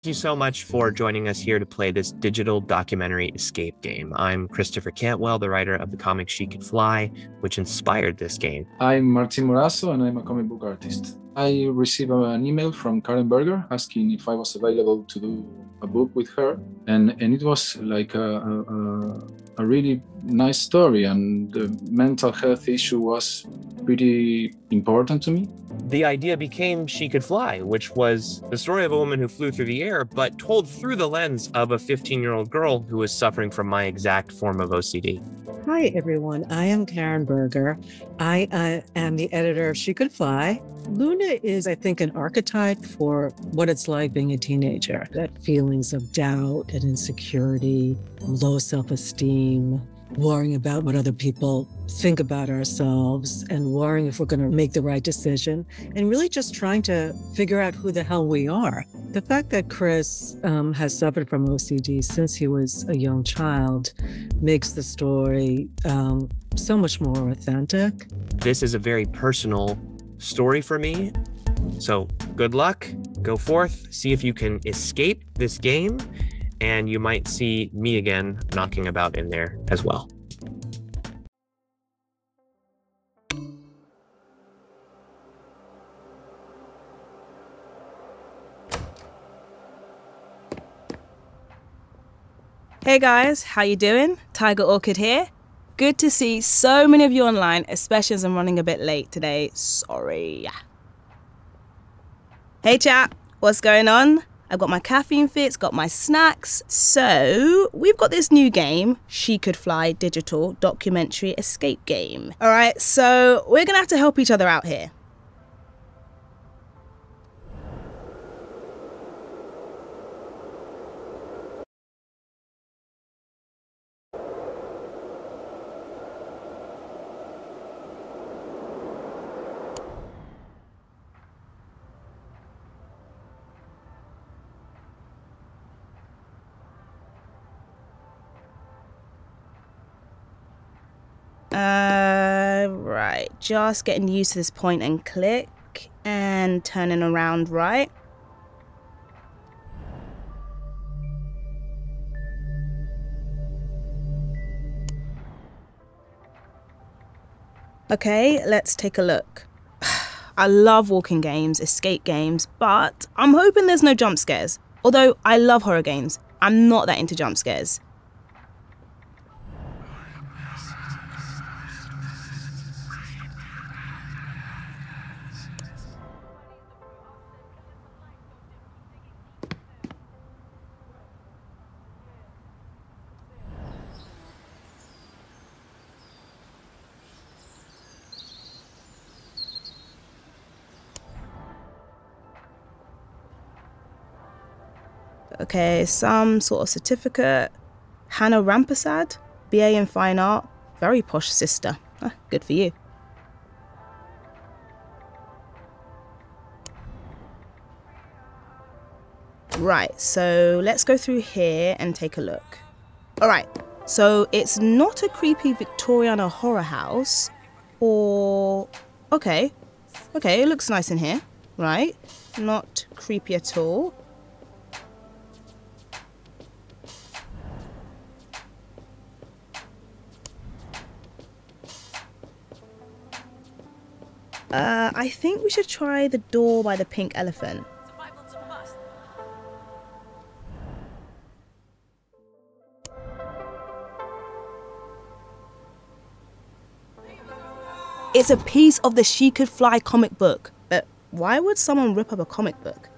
Thank you so much for joining us here to play this digital documentary escape game. I'm Christopher Cantwell, the writer of the comic She Could Fly, which inspired this game. I'm Martín Morazzo, and I'm a comic book artist. I received an email from Karen Berger asking if I was available to do a book with her, and it was like a really nice story, and the mental health issue was pretty important to me. The idea became She Could Fly, which was the story of a woman who flew through the air, but told through the lens of a 15-year-old girl who was suffering from my exact form of OCD. Hi, everyone. I am Karen Berger. I am the editor of She Could Fly. Luna is, I think, an archetype for what it's like being a teenager. That feelings of doubt and insecurity, low self-esteem, worrying about what other people think about ourselves and worrying if we're going to make the right decision, and really just trying to figure out who the hell we are. The fact that Chris has suffered from OCD since he was a young child makes the story so much more authentic. This is a very personal story for me. So good luck, go forth, see if you can escape this game, and you might see me again knocking about in there as well. Hey guys, how you doing? Tiger Orchid here. Good to see so many of you online, especially as I'm running a bit late today. Sorry. Hey chat, what's going on? I've got my caffeine fix, got my snacks. So we've got this new game, She Could Fly digital documentary escape game. All right, so we're gonna have to help each other out here. Right, just getting used to this point and click and turning around right. Okay, let's take a look. I love walking games, escape games, but I'm hoping there's no jump scares. Although I love horror games, I'm not that into jump scares. Okay, some sort of certificate. Hannah Rampasad, BA in Fine Art. Very posh sister. Good for you. Right, so let's go through here and take a look. All right, so it's not a creepy Victoriana horror house, or... Okay, it looks nice in here, right? Not creepy at all. I think we should try the door by the pink elephant. It's a piece of the She Could Fly comic book. But why would someone rip up a comic book?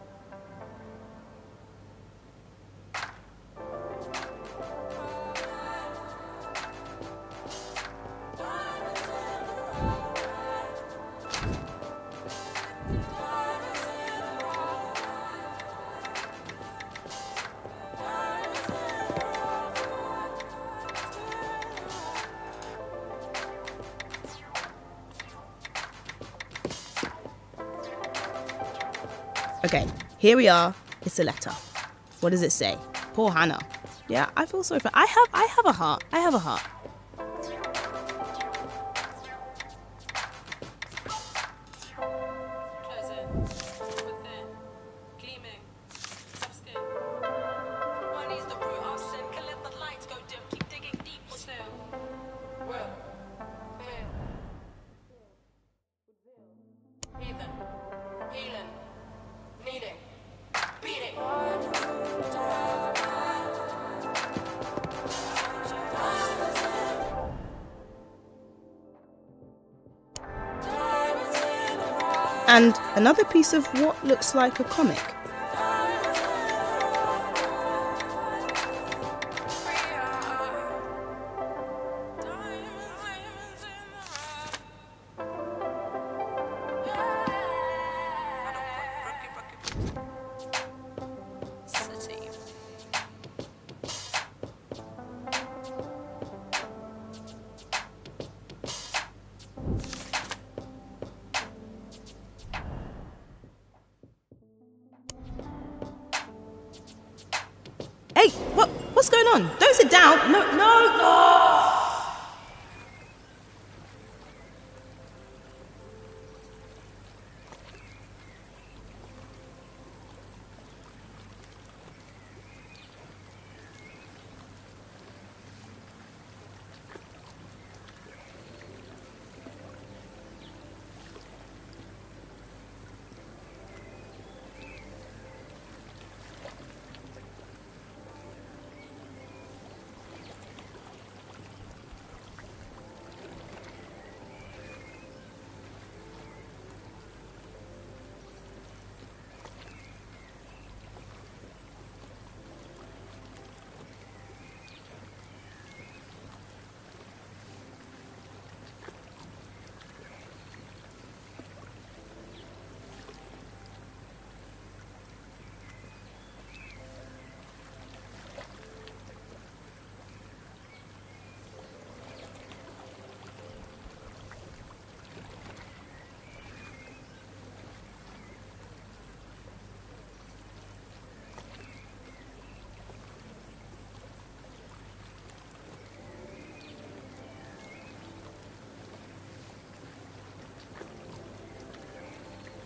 Okay, here we are. It's a letter. What does it say? Poor Hannah. Yeah, I feel sorry for her. I have a heart. I have a heart. Pleasant, within, gleaming, soft skin. And another piece of what looks like a comic. Hey, what's going on? Don't sit down. No.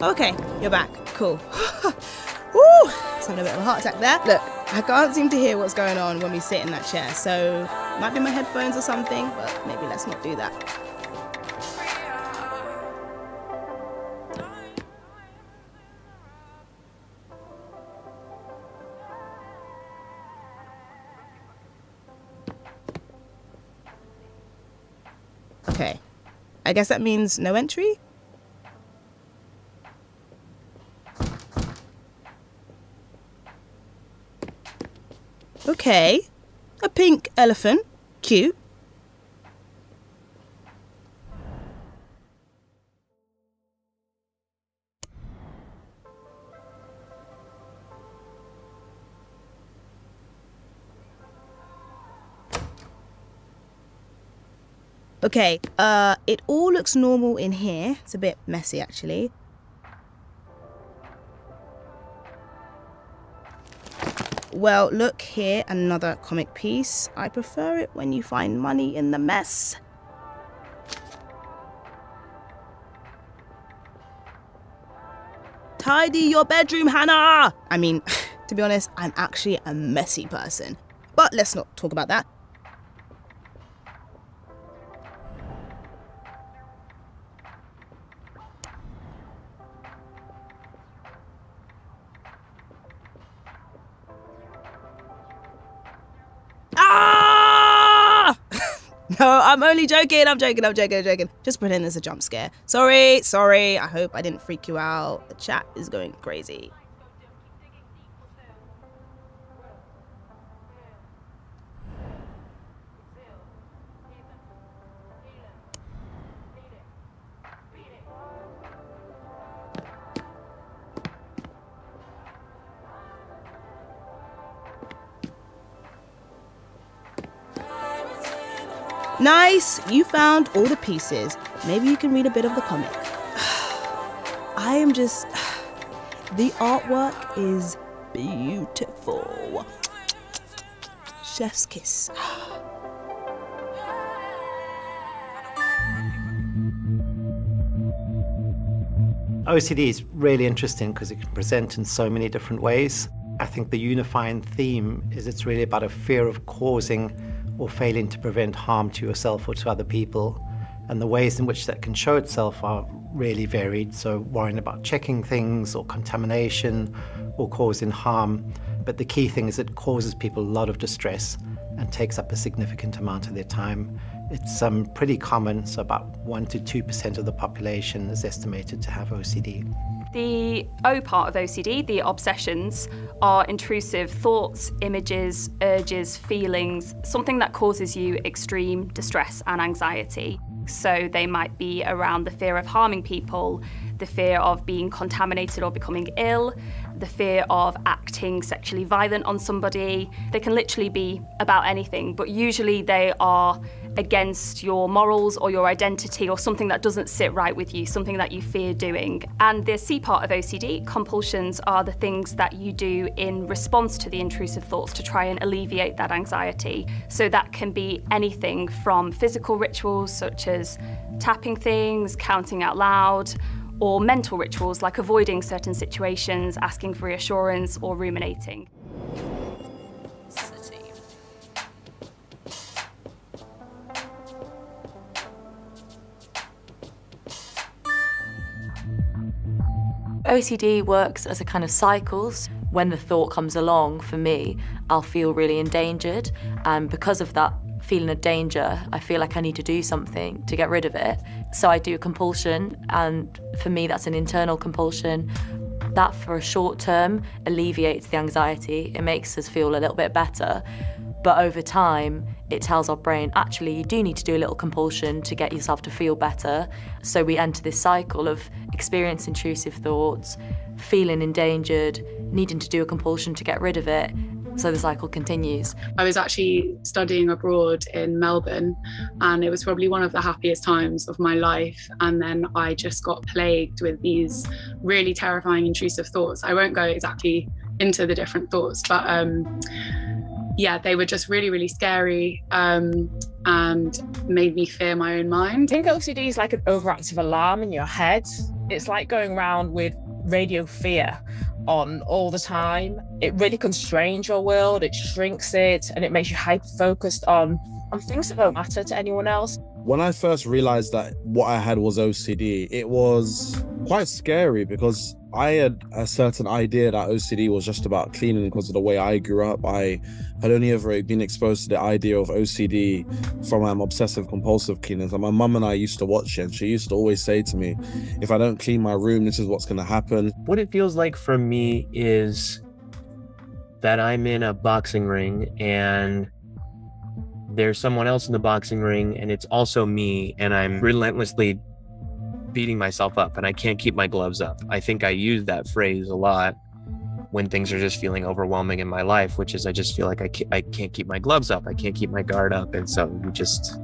Okay, you're back. Cool. Woo! Just having a bit of a heart attack there. Look, I can't seem to hear what's going on when we sit in that chair, so it might be my headphones or something, but maybe let's not do that. Okay, I guess that means no entry? Okay, a pink elephant, cute. Okay, it all looks normal in here. It's a bit messy actually. Well, look here, another comic piece. I prefer it when you find money in the mess. Tidy your bedroom, Hannah! I mean, to be honest, I'm actually a messy person. But let's not talk about that. No, I'm only joking. I'm joking. Just pretend it's a jump scare. Sorry. I hope I didn't freak you out. The chat is going crazy. Nice, you found all the pieces. Maybe you can read a bit of the comic. The artwork is beautiful. Chef's kiss. OCD is really interesting because it can present in so many different ways. I think the unifying theme is it's really about a fear of causing or failing to prevent harm to yourself or to other people. And the ways in which that can show itself are really varied. So worrying about checking things or contamination or causing harm. But the key thing is it causes people a lot of distress and takes up a significant amount of their time It's pretty common, so about 1 to 2% of the population is estimated to have OCD. The O part of OCD, the obsessions, are intrusive thoughts, images, urges, feelings, something that causes you extreme distress and anxiety. So they might be around the fear of harming people, the fear of being contaminated or becoming ill, the fear of acting sexually violent on somebody. They can literally be about anything, but usually they are against your morals or your identity or something that doesn't sit right with you, something that you fear doing. And the C part of OCD, compulsions, are the things that you do in response to the intrusive thoughts to try and alleviate that anxiety. So that can be anything from physical rituals such as tapping things, counting out loud, or mental rituals like avoiding certain situations, asking for reassurance, or ruminating. OCD works as a kind of cycles. When the thought comes along, for me, I'll feel really endangered, and because of that feeling of danger, I feel like I need to do something to get rid of it. So I do a compulsion, and for me that's an internal compulsion. That, for a short term, alleviates the anxiety. It makes us feel a little bit better. But over time, it tells our brain, actually, you do need to do a little compulsion to get yourself to feel better. So we enter this cycle of experiencing intrusive thoughts, feeling endangered, needing to do a compulsion to get rid of it. So the cycle continues. I was actually studying abroad in Melbourne, and it was probably one of the happiest times of my life. And then I just got plagued with these really terrifying intrusive thoughts. I won't go exactly into the different thoughts, but yeah, they were just really, really scary and made me fear my own mind. I think OCD is like an overactive alarm in your head. It's like going around with radio fear on all the time. It really constrains your world, it shrinks it, and it makes you hyper-focused on things that don't matter to anyone else. When I first realized that what I had was OCD, it was quite scary because I had a certain idea that OCD was just about cleaning because of the way I grew up. I had only ever been exposed to the idea of OCD from obsessive compulsive cleaners. And my mum and I used to watch it, and she used to always say to me, if I don't clean my room, this is what's going to happen. What it feels like for me is that I'm in a boxing ring and there's someone else in the boxing ring and it's also me, and I'm relentlessly beating myself up and I can't keep my gloves up. I think I use that phrase a lot when things are just feeling overwhelming in my life, which is I just feel like I can't keep my gloves up, I can't keep my guard up, and so you just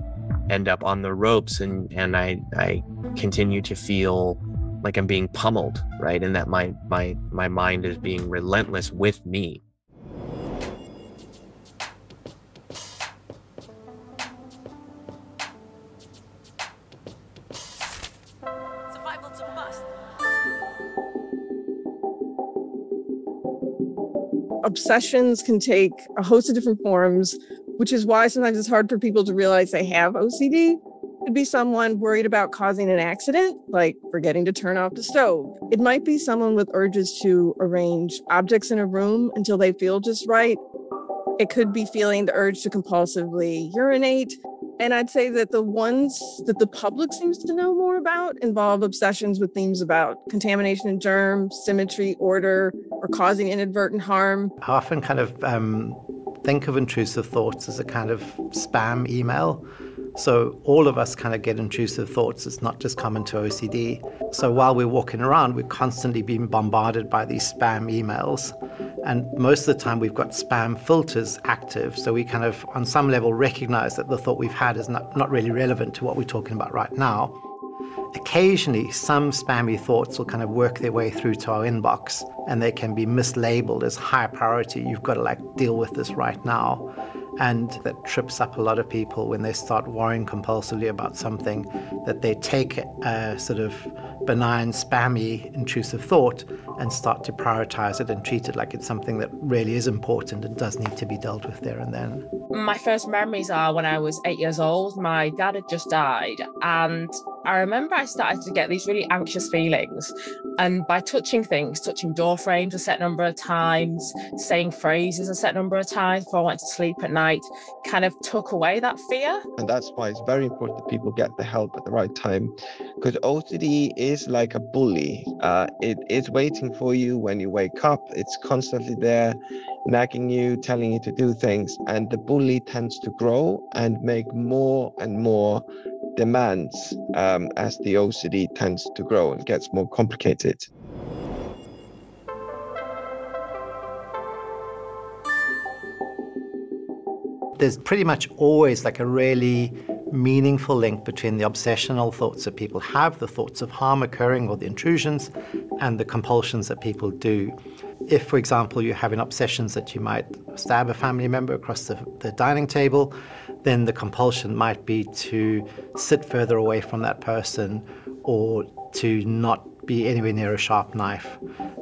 end up on the ropes, and I continue to feel like I'm being pummeled, right? And that my mind is being relentless with me. Obsessions can take a host of different forms, which is why sometimes it's hard for people to realize they have OCD. It could be someone worried about causing an accident, like forgetting to turn off the stove. It might be someone with urges to arrange objects in a room until they feel just right. It could be feeling the urge to compulsively urinate. And I'd say that the ones that the public seems to know more about involve obsessions with themes about contamination and germs, symmetry, order, or causing inadvertent harm. I often kind of think of intrusive thoughts as a kind of spam email. So all of us kind of get intrusive thoughts. It's not just common to OCD. So while we're walking around, we're constantly being bombarded by these spam emails. And most of the time we've got spam filters active. So we kind of, on some level, recognize that the thought we've had is not really relevant to what we're talking about right now. Occasionally, some spammy thoughts will kind of work their way through to our inbox, and they can be mislabeled as high priority. You've got to deal with this right now. And that trips up a lot of people when they start worrying compulsively about something, that they take a sort of benign, spammy, intrusive thought and start to prioritize it and treat it like it's something that really is important and does need to be dealt with there and then. My first memories are when I was 8 years old. My dad had just died, and I remember I started to get these really anxious feelings, and by touching things, touching door frames a set number of times, saying phrases a set number of times before I went to sleep at night, kind of took away that fear. And that's why it's very important that people get the help at the right time, because OCD is like a bully. It is waiting for you when you wake up. It's constantly there, nagging you, telling you to do things, and the bully tends to grow and make more and more demands as the OCD tends to grow and gets more complicated. There's pretty much always like a really meaningful link between the obsessional thoughts that people have, the thoughts of harm occurring or the intrusions, and the compulsions that people do. If, for example, you're having obsessions that you might stab a family member across the dining table, then the compulsion might be to sit further away from that person or to not be anywhere near a sharp knife.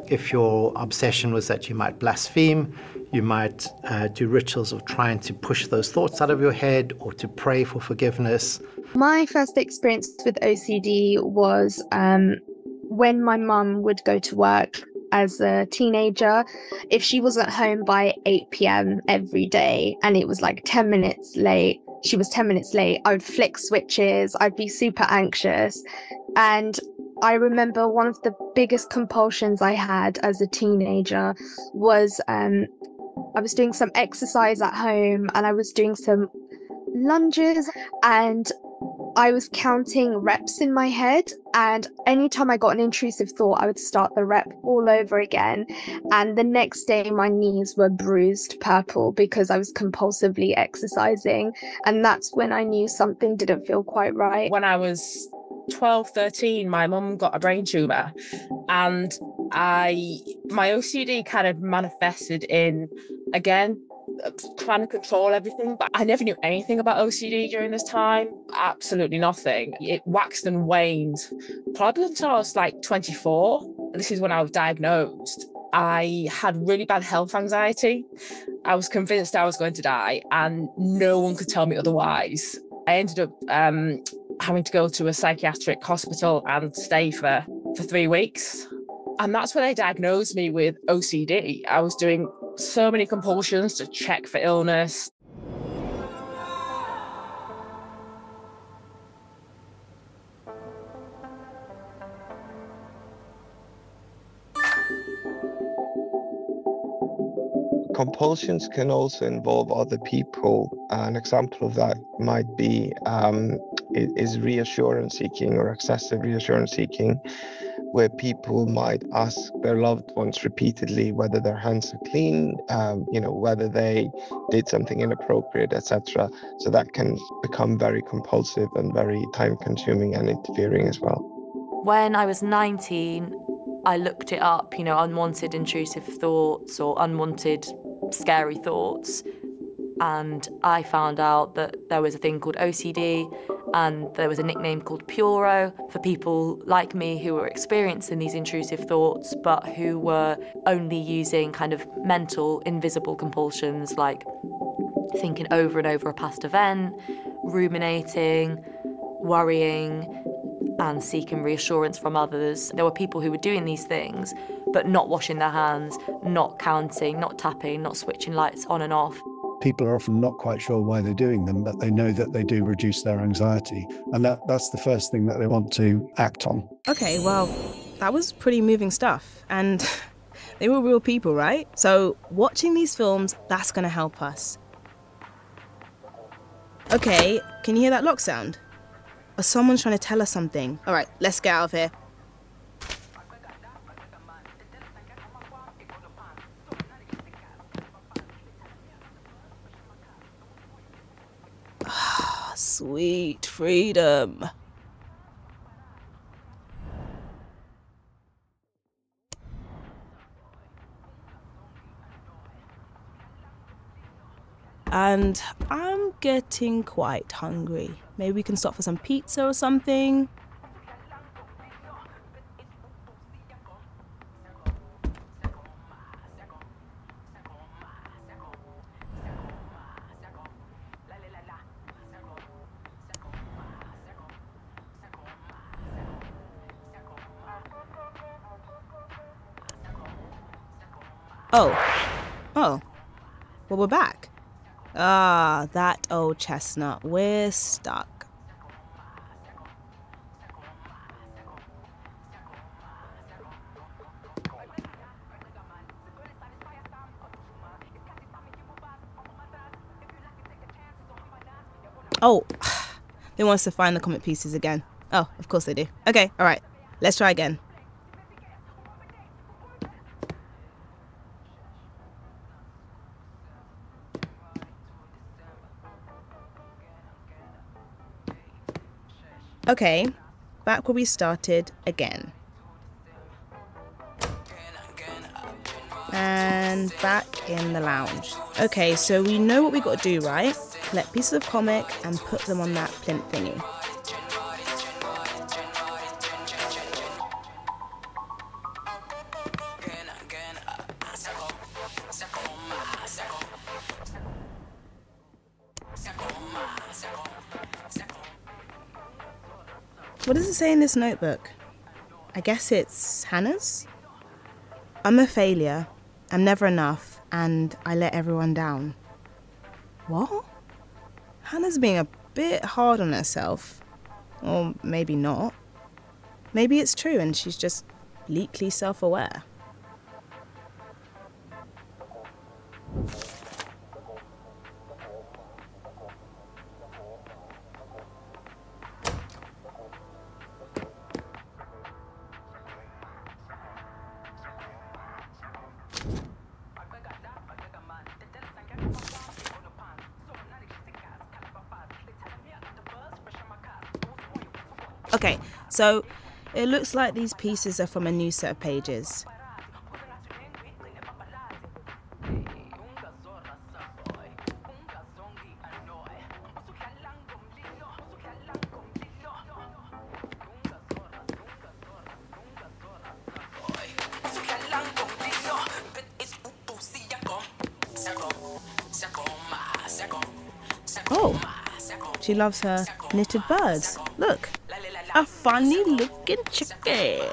If your obsession was that you might blaspheme, you might do rituals of trying to push those thoughts out of your head or to pray for forgiveness. My first experience with OCD was when my mum would go to work as a teenager. If she wasn't home by 8 p.m. every day and it was like 10 minutes late, she was 10 minutes late, I would flick switches, I'd be super anxious. And I remember one of the biggest compulsions I had as a teenager was I was doing some exercise at home and I was doing some lunges and I was counting reps in my head, and anytime I got an intrusive thought, I would start the rep all over again. And the next day, my knees were bruised purple because I was compulsively exercising. And that's when I knew something didn't feel quite right. When I was 12, 13, my mum got a brain tumour, and my OCD kind of manifested in, again, trying to control everything, but I never knew anything about OCD during this time. Absolutely nothing. It waxed and waned probably until I was like 24. This is when I was diagnosed. I had really bad health anxiety. I was convinced I was going to die and no one could tell me otherwise. I ended up having to go to a psychiatric hospital and stay for 3 weeks. And that's when they diagnosed me with OCD. I was doing so many compulsions to check for illness. Compulsions can also involve other people. An example of that might be is reassurance seeking or excessive reassurance seeking, where people might ask their loved ones repeatedly whether their hands are clean, whether they did something inappropriate, etc. So that can become very compulsive and very time-consuming and interfering as well. When I was 19, I looked it up, unwanted intrusive thoughts or unwanted scary thoughts, and I found out that there was a thing called OCD and there was a nickname called Puro for people like me who were experiencing these intrusive thoughts but who were only using kind of mental, invisible compulsions like thinking over and over a past event, ruminating, worrying, and seeking reassurance from others. There were people who were doing these things but not washing their hands, not counting, not tapping, not switching lights on and off. People are often not quite sure why they're doing them, but they know that they do reduce their anxiety. And that's the first thing that they want to act on. Okay, well, that was pretty moving stuff. And they were real people, right? So watching these films, that's going to help us. Okay, can you hear that lock sound? Or someone's trying to tell us something. All right, let's get out of here. Sweet freedom. And I'm getting quite hungry. Maybe we can stop for some pizza or something. Oh. Well, we're back. Ah, that old chestnut. We're stuck. Oh, they want us to find the comic pieces again. Oh, of course they do. Okay, all right. Let's try again. Okay, back where we started again. And back in the lounge. Okay, so we know what we got to do, right? Collect pieces of comic and put them on that plinth thingy. What does it say in this notebook? I guess it's Hannah's? I'm a failure. I'm never enough, and I let everyone down. What? Hannah's being a bit hard on herself. Or maybe not. Maybe it's true and she's just bleakly self-aware. Okay, so it looks like these pieces are from a new set of pages. Oh, she loves her knitted birds. Look. A funny looking chicken.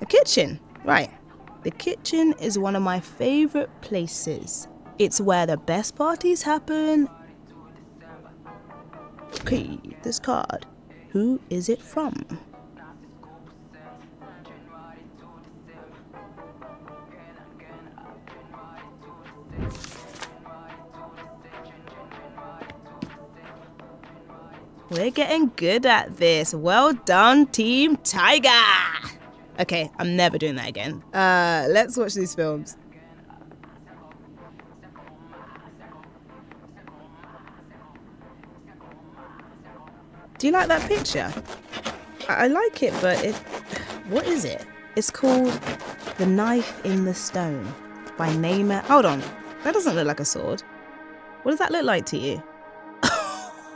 Kitchen. Right. The kitchen is one of my favorite places. It's where the best parties happen. Okay, this card. Who is it from? We're getting good at this. Well done, Team Tiger! Okay, I'm never doing that again. Let's watch these films. Do you like that picture? I like it, but what is it? It's called The Knife in the Stone by Namer. Hold on, that doesn't look like a sword. What does that look like to you?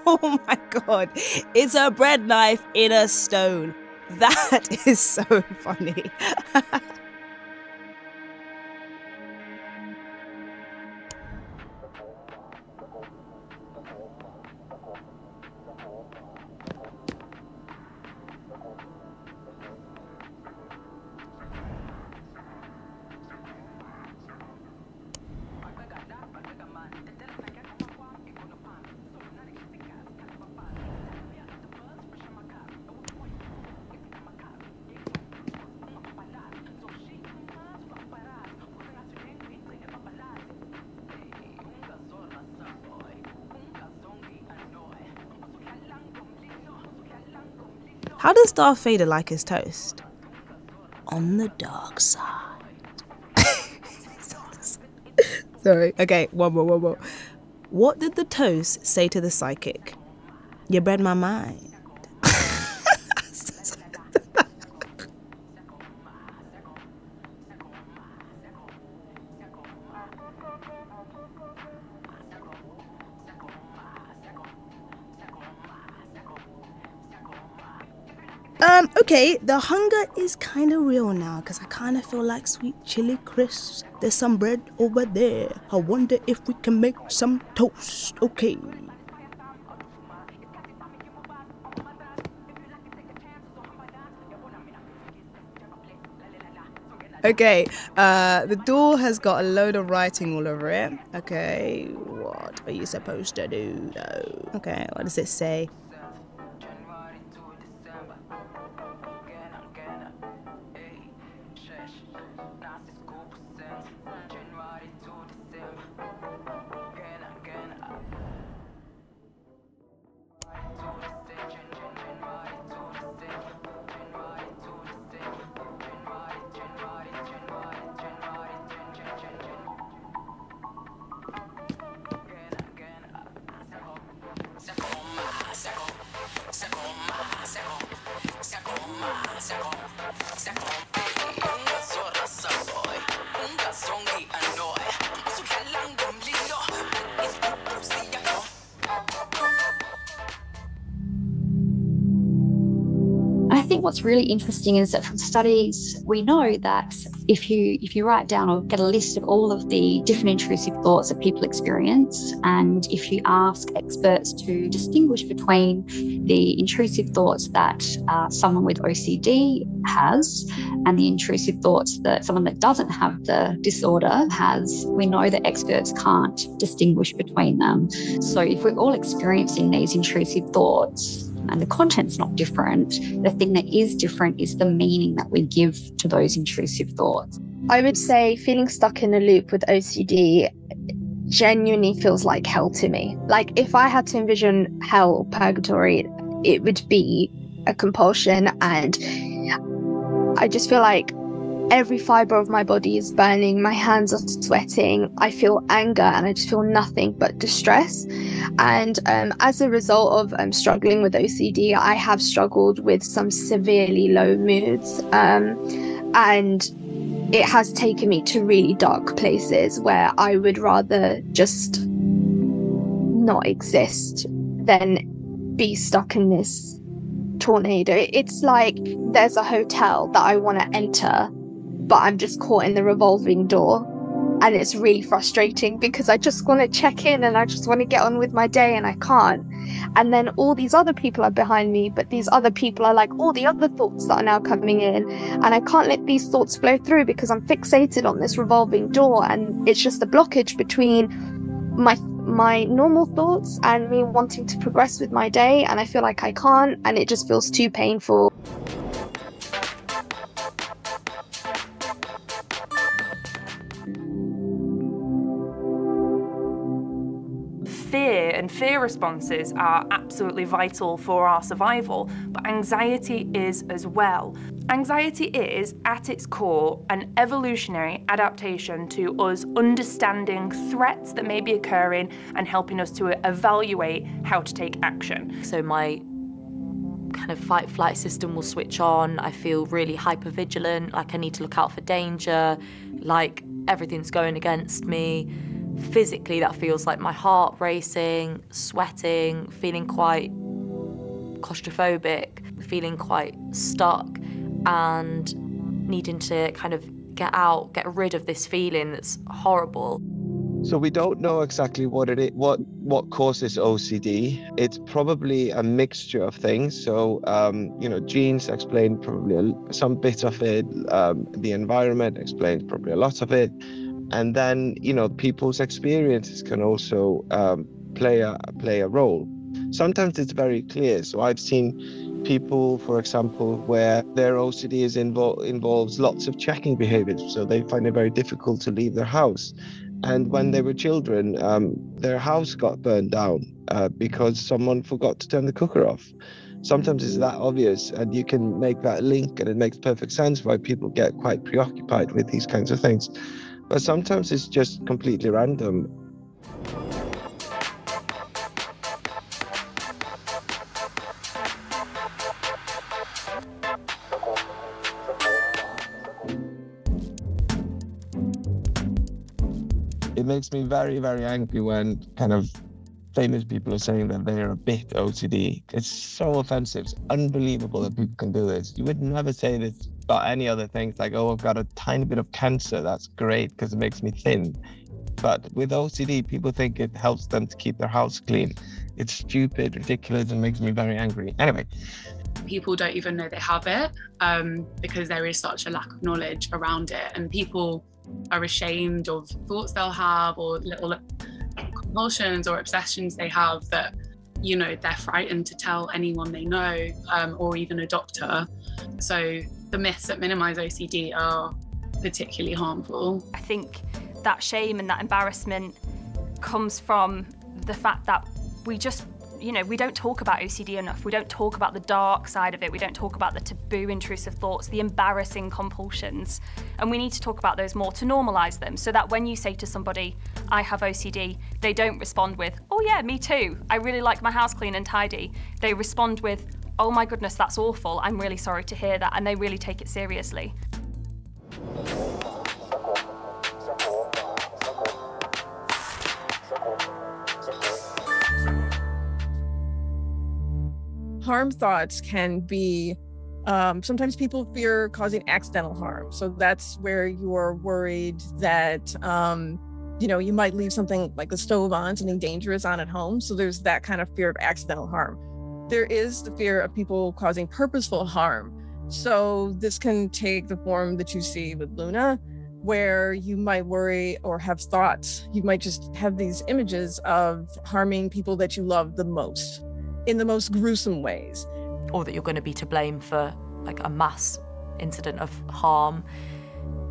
Oh my God, it's a bread knife in a stone. That is so funny. How does Darth Vader like his toast? On the dark side. Sorry. Okay, one more. What did the toast say to the psychic? You read my mind. Okay, the hunger is kind of real now because I kind of feel like sweet chili crisps. There's some bread over there. I wonder if we can make some toast. Okay. Okay, the door has got a load of writing all over it. Okay, what are you supposed to do though? Okay, what does it say? I think what's really interesting is that from studies, we know that if you write down or get a list of all of the different intrusive thoughts that people experience, and if you ask experts to distinguish between the intrusive thoughts that someone with OCD has and the intrusive thoughts that someone that doesn't have the disorder has, we know that experts can't distinguish between them. So if we're all experiencing these intrusive thoughts, and the content's not different, the thing that is different is the meaning that we give to those intrusive thoughts. I would say feeling stuck in a loop with OCD genuinely feels like hell to me. Like if I had to envision hell or purgatory, it would be a compulsion, and I just feel like every fibre of my body is burning, my hands are sweating, I feel anger, and I just feel nothing but distress. And as a result of struggling with OCD, I have struggled with some severely low moods, and it has taken me to really dark places where I would rather just not exist than be stuck in this tornado. It's like there's a hotel that I want to enter, but I'm just caught in the revolving door, and it's really frustrating because I just want to check in and I just want to get on with my day, and I can't. And then all these other people are behind me, but these other people are like all the other thoughts that are now coming in, and I can't let these thoughts flow through because I'm fixated on this revolving door, and it's just a blockage between my normal thoughts and me wanting to progress with my day, and I feel like I can't, and it just feels too painful. Fear and fear responses are absolutely vital for our survival, but anxiety is as well. Anxiety is, at its core, an evolutionary adaptation to us understanding threats that may be occurring and helping us to evaluate how to take action. So my kind of fight-flight system will switch on. I feel really hyper-vigilant, like I need to look out for danger, like everything's going against me. Physically, that feels like my heart racing, sweating, feeling quite claustrophobic, feeling quite stuck, and needing to kind of get rid of this feeling that's horrible. So we don't know exactly what it is, what causes OCD. It's probably a mixture of things. So, genes explain probably some bit of it. The environment explains probably a lot of it. And then, people's experiences can also play a role. Sometimes it's very clear. So I've seen people, for example, where their OCD involves lots of checking behaviors. So they find it very difficult to leave their house. And when they were children, their house got burned down because someone forgot to turn the cooker off. Sometimes it's that obvious, and you can make that link, and it makes perfect sense why people get quite preoccupied with these kinds of things. But sometimes it's just completely random. It makes me very, very angry when kind of famous people are saying that they're a bit OCD. It's so offensive. It's unbelievable that people can do this. You would never say this about any other things, like, oh, I've got a tiny bit of cancer. That's great because it makes me thin. But with OCD, people think it helps them to keep their house clean. It's stupid, ridiculous, and makes me very angry. Anyway. People don't even know they have it because there is such a lack of knowledge around it. And people are ashamed of thoughts they'll have or little compulsions or obsessions they have that, you know, they're frightened to tell anyone they know or even a doctor. So the myths that minimize OCD are particularly harmful. I think that shame and that embarrassment comes from the fact that we just, you know, we don't talk about OCD enough. We don't talk about the dark side of it. We don't talk about the taboo intrusive thoughts, the embarrassing compulsions. And we need to talk about those more to normalize them so that when you say to somebody, I have OCD, they don't respond with, oh yeah, me too. I really like my house clean and tidy. They respond with, oh my goodness, that's awful. I'm really sorry to hear that. And they really take it seriously. Harm thoughts can be, sometimes people fear causing accidental harm. So that's where you're worried that, you know, you might leave something like the stove on, something dangerous on at home. So there's that kind of fear of accidental harm. There is the fear of people causing purposeful harm. So this can take the form that you see with Luna, where you might worry or have thoughts. You might just have these images of harming people that you love the most, in the most gruesome ways. Or that you're going to be to blame for like a mass incident of harm,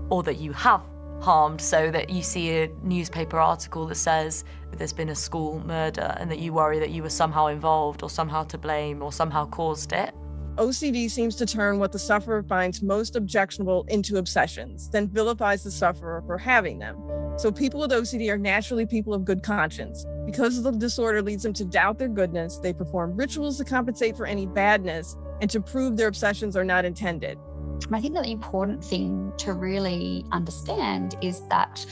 or that you have harmed, so that you see a newspaper article that says there's been a school murder and that you worry that you were somehow involved or somehow to blame or somehow caused it. OCD seems to turn what the sufferer finds most objectionable into obsessions, then vilifies the sufferer for having them. So people with OCD are naturally people of good conscience. Because the disorder leads them to doubt their goodness, they perform rituals to compensate for any badness and to prove their obsessions are not intended. I think that the important thing to really understand is that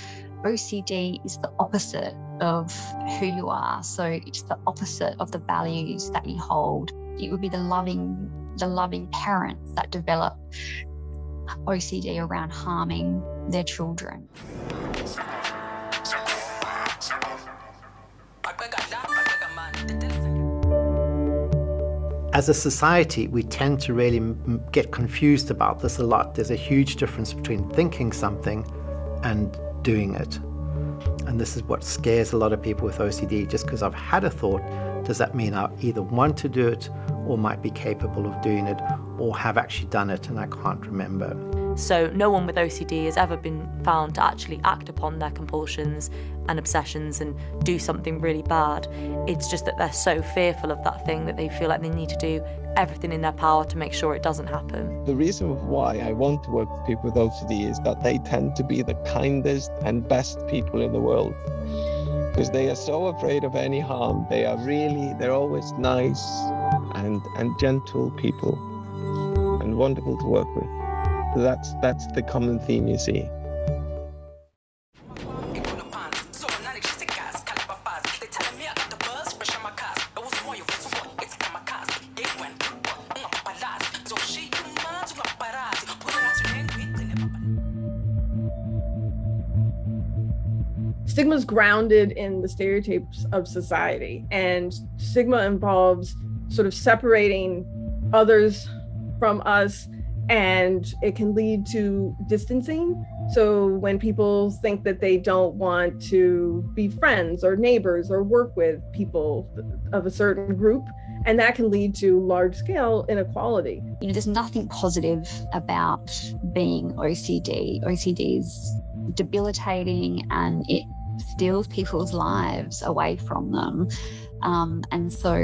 OCD is the opposite of who you are. So it's the opposite of the values that you hold. It would be the loving parents that develop OCD around harming their children. As a society, we tend to really get confused about this a lot. There's a huge difference between thinking something and doing it. And this is what scares a lot of people with OCD. Just because I've had a thought, does that mean I either want to do it or might be capable of doing it or have actually done it and I can't remember? So no one with OCD has ever been found to actually act upon their compulsions and obsessions and do something really bad. It's just that they're so fearful of that thing that they feel like they need to do everything in their power to make sure it doesn't happen. The reason why I want to work with people with OCD is that they tend to be the kindest and best people in the world, because they are so afraid of any harm. They're always nice and gentle people and wonderful to work with. So that's the common theme you see. Stigma is grounded in the stereotypes of society, and stigma involves sort of separating others from us, and it can lead to distancing. So when people think that they don't want to be friends or neighbors or work with people of a certain group, and that can lead to large-scale inequality. You know, there's nothing positive about being OCD. OCD is debilitating and it steals people's lives away from them. And so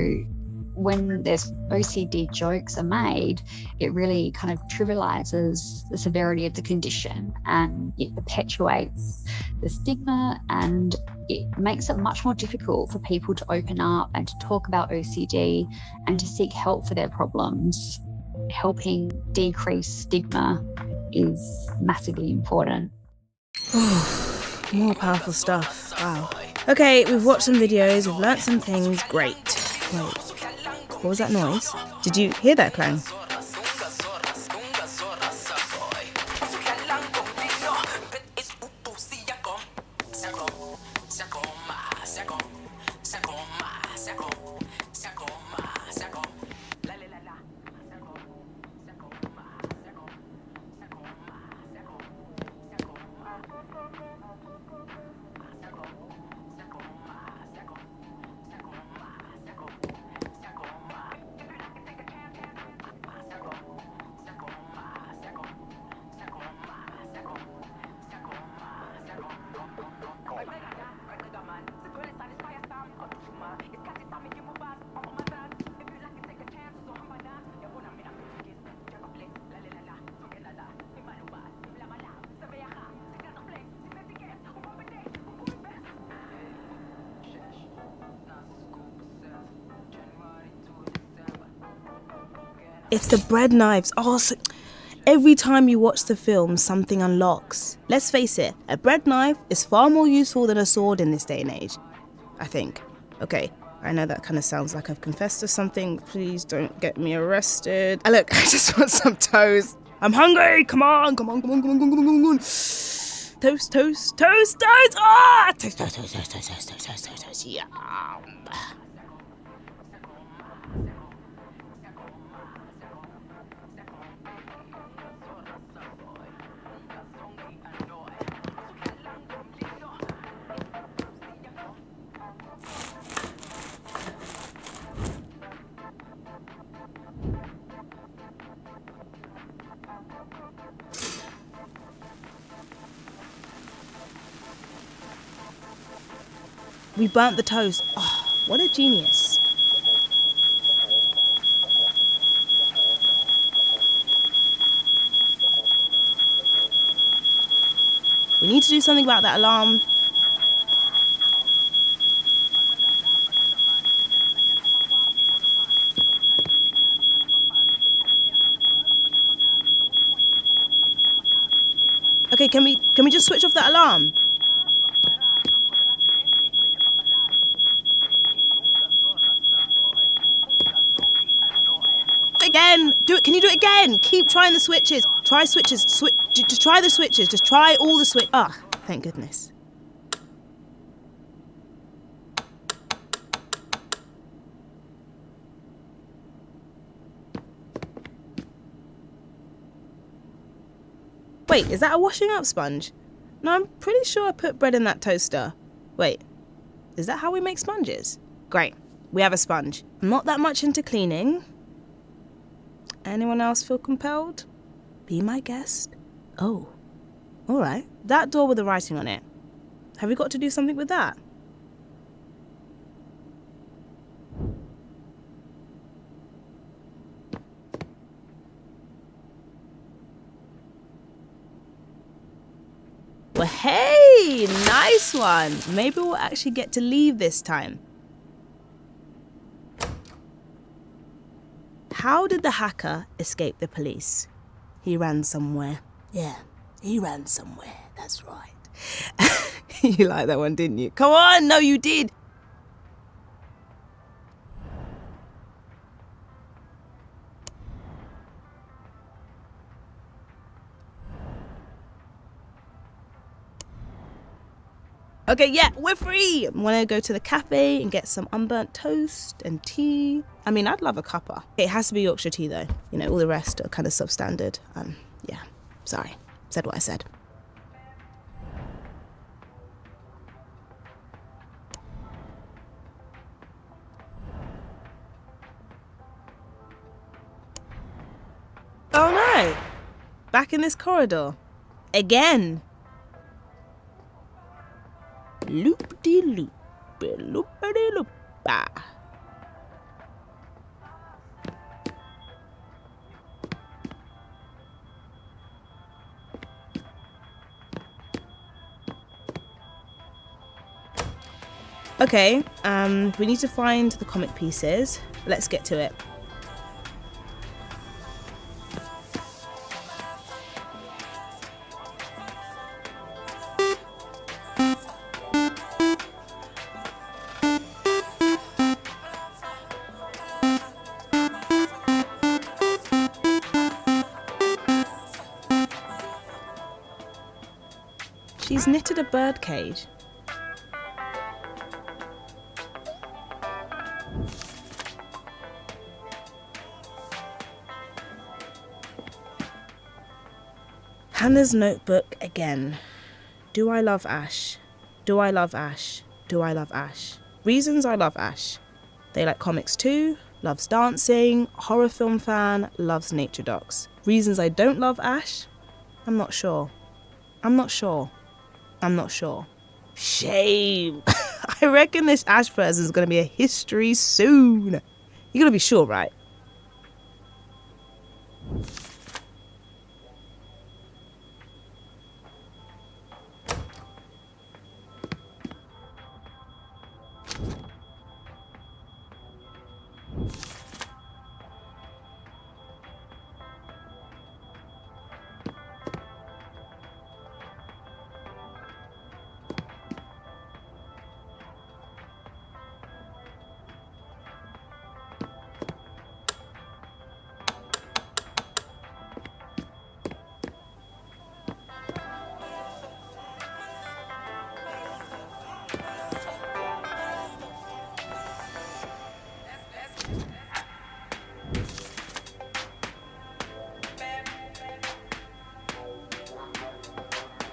when there's OCD jokes are made, it really kind of trivializes the severity of the condition and it perpetuates the stigma, and it makes it much more difficult for people to open up and to talk about OCD and to seek help for their problems. Helping decrease stigma is massively important. More powerful stuff. Wow. Okay, we've watched some videos, we've learnt some things. Great. Wait, what was that noise? Did you hear that clang? It's the bread knives. Oh, so every time you watch the film, something unlocks. Let's face it, a bread knife is far more useful than a sword in this day and age, I think. Okay, I know that kind of sounds like I've confessed to something. Please don't get me arrested. Look, I just want some toast. I'm hungry. Come on. Toast, toast, toast, toast. Ah! Toast, toast, toast, toast, toast, toast, toast, toast, toast. Yeah. We burnt the toast. Oh, what a genius. We need to do something about that alarm. Okay, can we just switch off that alarm? Again, do it. Can you do it again? Keep trying the switches. Try switches. Just try the switches. Just try all the switch. Ah, thank goodness. Wait, is that a washing up sponge? No, I'm pretty sure I put bread in that toaster. Wait, is that how we make sponges? Great, we have a sponge. I'm not that much into cleaning. Anyone else feel compelled? Be my guest. Oh, all right. That door with the writing on it. Have we got to do something with that? Well, hey, nice one. Maybe we'll actually get to leave this time. How did the hacker escape the police? He ran somewhere. Yeah, he ran somewhere. That's right. You liked that one, didn't you? Come on, no, you did. Okay, yeah, we're free. I want to go to the cafe and get some unburnt toast and tea. I mean, I'd love a cuppa. It has to be Yorkshire tea though. You know, all the rest are kind of substandard. Yeah, sorry, said what I said. Oh no, back in this corridor, again. Loop-de-loop, loop-de-loop. Okay, we need to find the comic pieces. Let's get to it. She's knitted a bird cage. Hannah's notebook again. Do I love Ash? Do I love Ash? Do I love Ash? Reasons I love Ash. They like comics too, loves dancing, horror film fan, loves nature docs. Reasons I don't love Ash? I'm not sure. I'm not sure. I'm not sure. Shame. I reckon this Ash person is going to be a history soon. You're going to be sure, right?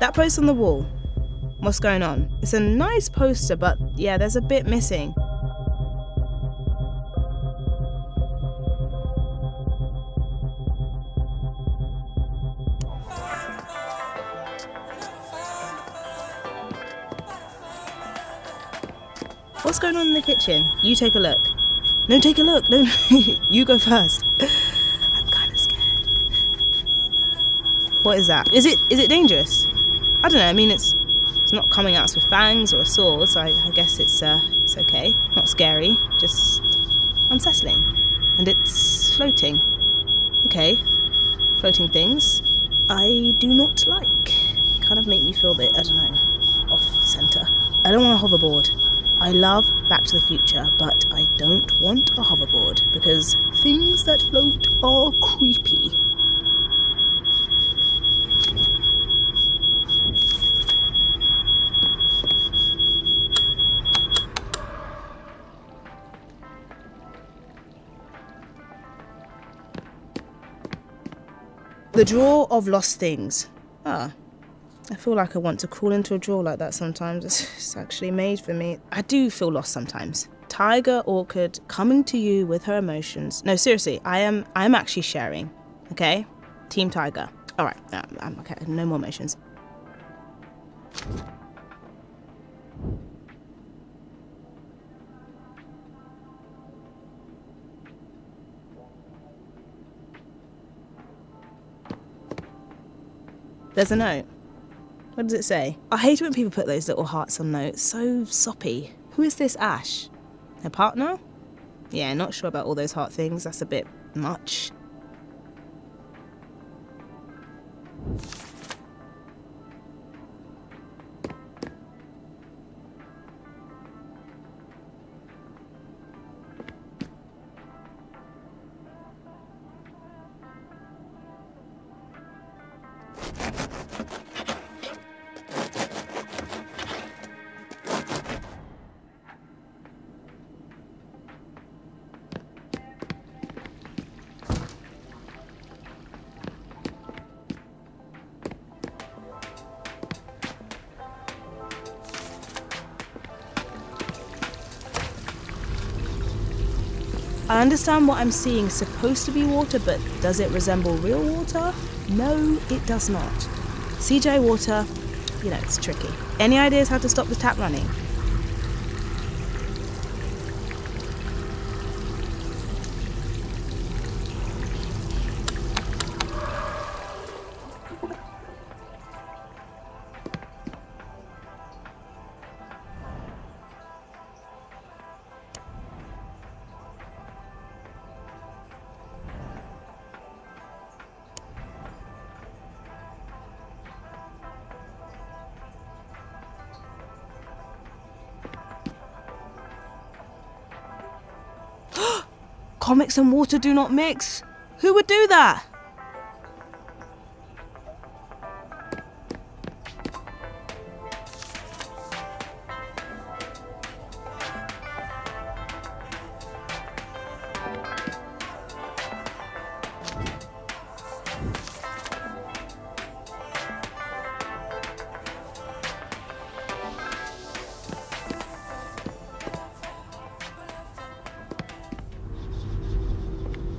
That post on the wall, what's going on? It's a nice poster, but yeah, there's a bit missing. What's going on in the kitchen? You take a look. No, take a look. No, you go first. I'm kind of scared. What is that? Is it dangerous? I don't know. I mean, it's not coming at us with fangs or a sword, so I guess it's okay. Not scary, just unsettling. And it's floating. Okay, floating things I do not like. Kind of make me feel a bit, I don't know, off-centre. I don't want a hoverboard. I love Back to the Future, but I don't want a hoverboard because things that float are creepy. The drawer of lost things. Ah, I feel like I want to crawl into a drawer like that sometimes. It's actually made for me. I do feel lost sometimes. Tiger Orchid coming to you with her emotions. No, seriously, I'm actually sharing. Okay? Team Tiger. All right, I'm okay. No more emotions. There's a note. What does it say? I hate it when people put those little hearts on notes. So soppy. Who is this Ash? Her partner? Yeah, not sure about all those heart things. That's a bit much. I understand what I'm seeing is supposed to be water, but does it resemble real water? No, it does not. CJ water, you know, it's tricky. Any ideas how to stop the tap running? Comics and water do not mix. Who would do that?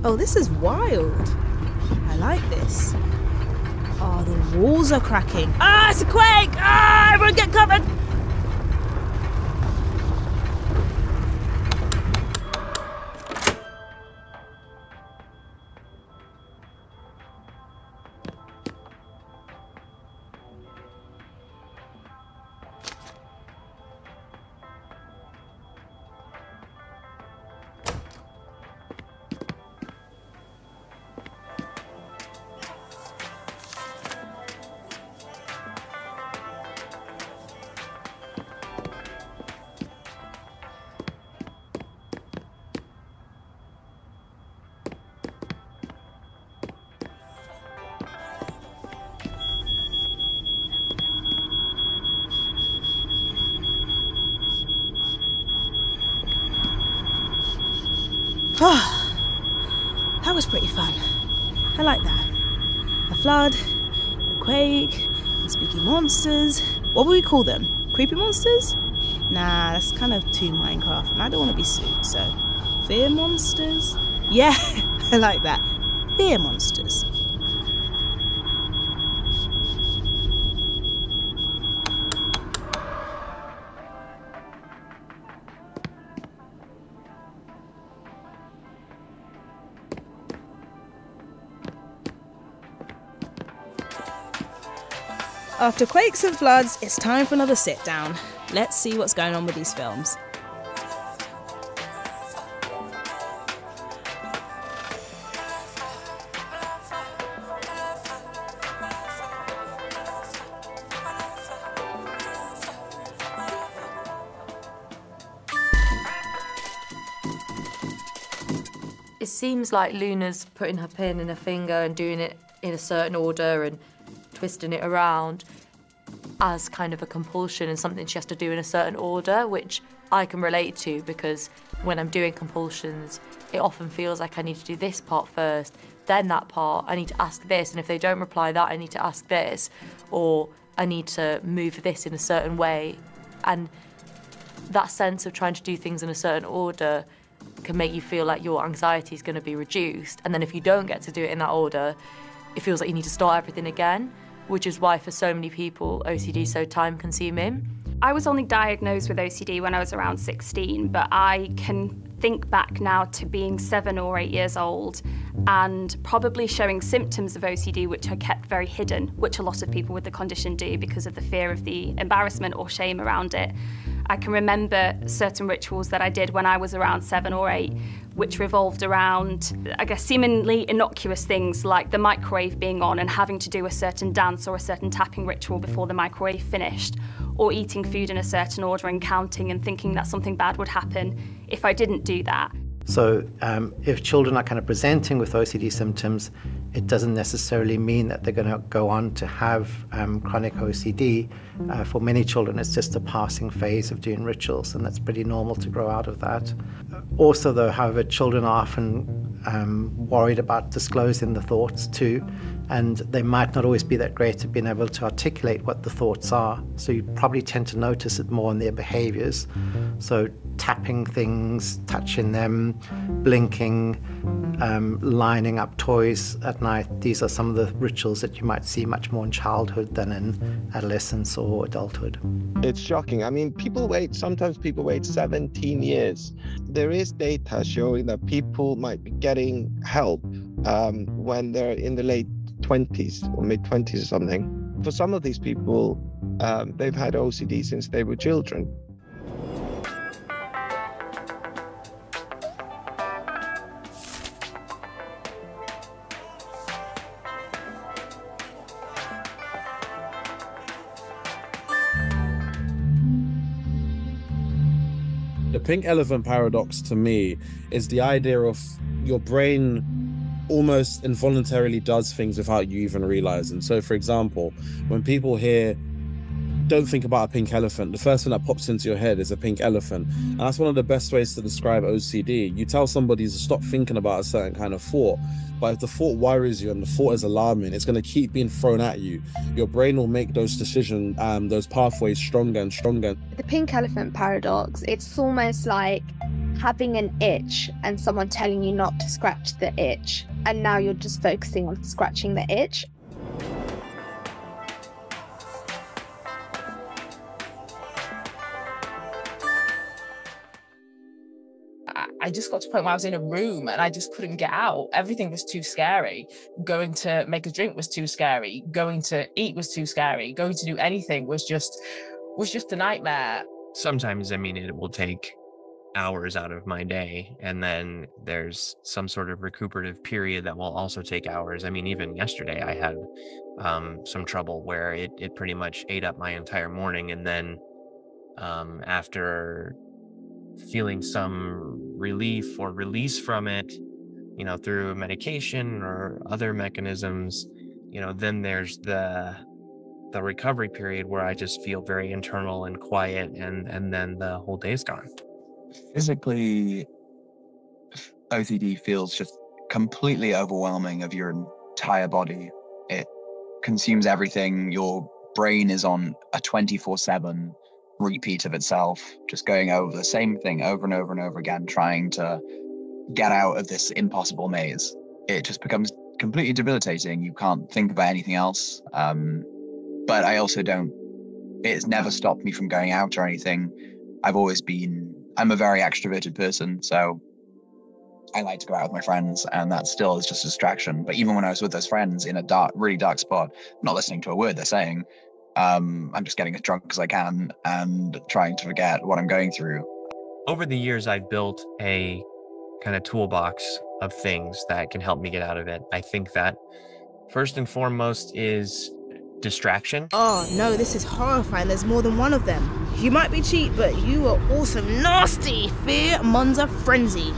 Oh, this is wild. I like this. Oh, the walls are cracking. Ah, it's a quake! Ah, everyone get covered! Oh, that was pretty fun. I like that. A flood, a quake, and spooky monsters. What would we call them? Creepy monsters? Nah, that's kind of too Minecraft, and I don't want to be sued, so... Fear monsters? Yeah, I like that. Fear monsters. After quakes and floods, it's time for another sit down. Let's see what's going on with these films. It seems like Luna's putting her pin in her finger and doing it in a certain order and twisting it around as kind of a compulsion and something she has to do in a certain order, which I can relate to because when I'm doing compulsions, it often feels like I need to do this part first, then that part, I need to ask this, and if they don't reply that, I need to ask this, or I need to move this in a certain way. And that sense of trying to do things in a certain order can make you feel like your anxiety is going to be reduced. And then if you don't get to do it in that order, it feels like you need to start everything again, which is why for so many people, OCD is so time-consuming. I was only diagnosed with OCD when I was around 16, but I can think back now to being 7 or 8 years old and probably showing symptoms of OCD which I kept very hidden, which a lot of people with the condition do because of the fear of the embarrassment or shame around it. I can remember certain rituals that I did when I was around 7 or 8, which revolved around, I guess, seemingly innocuous things like the microwave being on and having to do a certain dance or a certain tapping ritual before the microwave finished, or eating food in a certain order and counting and thinking that something bad would happen if I didn't do that. So if children are kind of presenting with OCD symptoms, it doesn't necessarily mean that they're going to go on to have chronic OCD. For many children, it's just a passing phase of doing rituals, and that's pretty normal to grow out of that. Also, though, however, children are often worried about disclosing the thoughts too, and they might not always be that great at being able to articulate what the thoughts are. So you probably tend to notice it more in their behaviors. So tapping things, touching them, blinking, lining up toys at night. These are some of the rituals that you might see much more in childhood than in adolescence or adulthood. It's shocking. I mean, sometimes people wait 17 years. There is data showing that people might be getting help when they're in the late 20s or mid-20s or something. For some of these people, they've had OCD since they were children. The pink elephant paradox to me is the idea of your brain almost involuntarily does things without you even realizing. So for example, when people hear don't think about a pink elephant, the first thing that pops into your head is a pink elephant. And that's one of the best ways to describe OCD. You tell somebody to stop thinking about a certain kind of thought, but if the thought worries you and the thought is alarming, it's going to keep being thrown at you. Your brain will make those decisions, those pathways stronger and stronger. The pink elephant paradox, it's almost like having an itch and someone telling you not to scratch the itch, and now you're just focusing on scratching the itch. I just got to a point where I was in a room and I just couldn't get out. Everything was too scary. Going to make a drink was too scary. Going to eat was too scary. Going to do anything was just a nightmare. Sometimes, I mean, it will take hours out of my day, and then there's some sort of recuperative period that will also take hours. I mean, even yesterday I had some trouble where it pretty much ate up my entire morning, and then after feeling some relief or release from it, you know, through medication or other mechanisms, you know, then there's the recovery period where I just feel very internal and quiet, and then the whole day's gone. Physically, OCD feels just completely overwhelming of your entire body. It consumes everything. Your brain is on a 24/7 repeat of itself, just going over the same thing over and over and over again, trying to get out of this impossible maze. It just becomes completely debilitating. You can't think about anything else. But I also it's never stopped me from going out or anything. I'm a very extroverted person, so I like to go out with my friends, and that still is just a distraction. But even when I was with those friends in a really dark spot, not listening to a word they're saying, I'm just getting as drunk as I can and trying to forget what I'm going through. Over the years, I've built a kind of toolbox of things that can help me get out of it. I think that first and foremost is distraction. Oh no, this is horrifying. There's more than one of them. You might be cheap, but you are also nasty. Fear, Monza, frenzy.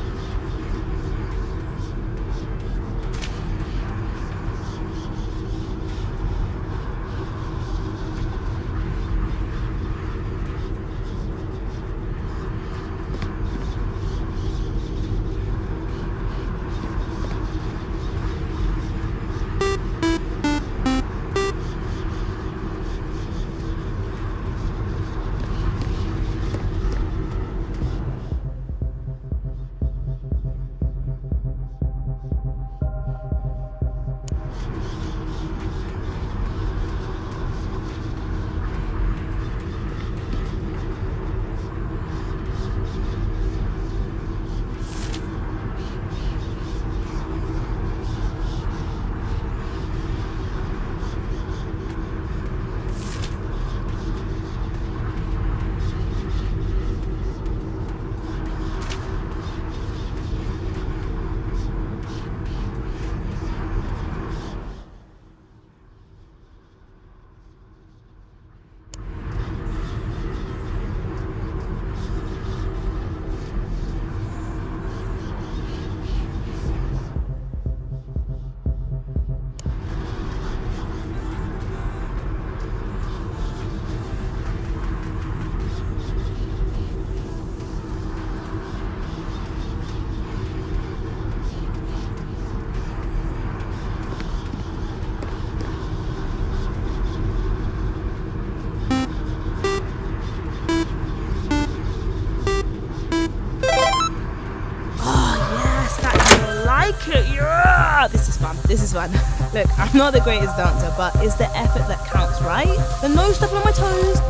This is fun. Look, I'm not the greatest dancer, but it's the effort that counts, right? The no stepping on my toes.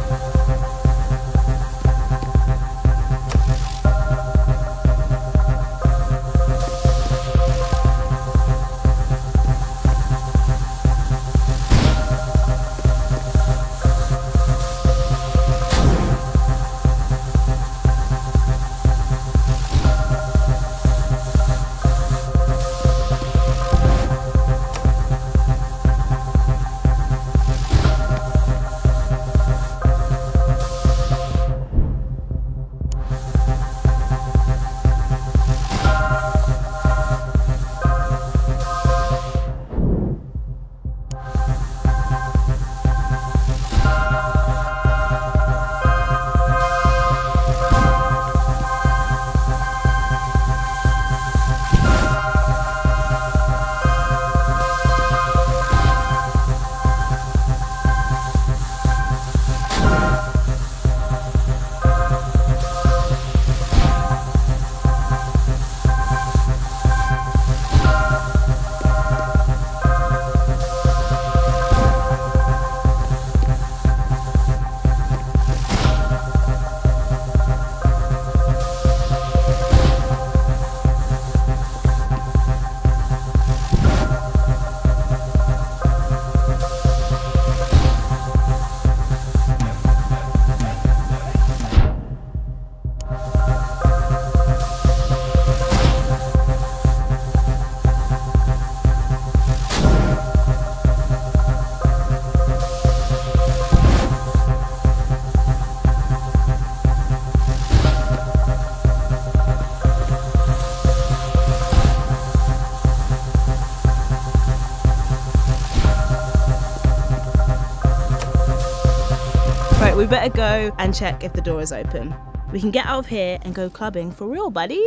better go and check if the door is open. We can get out of here and go clubbing for real, buddy.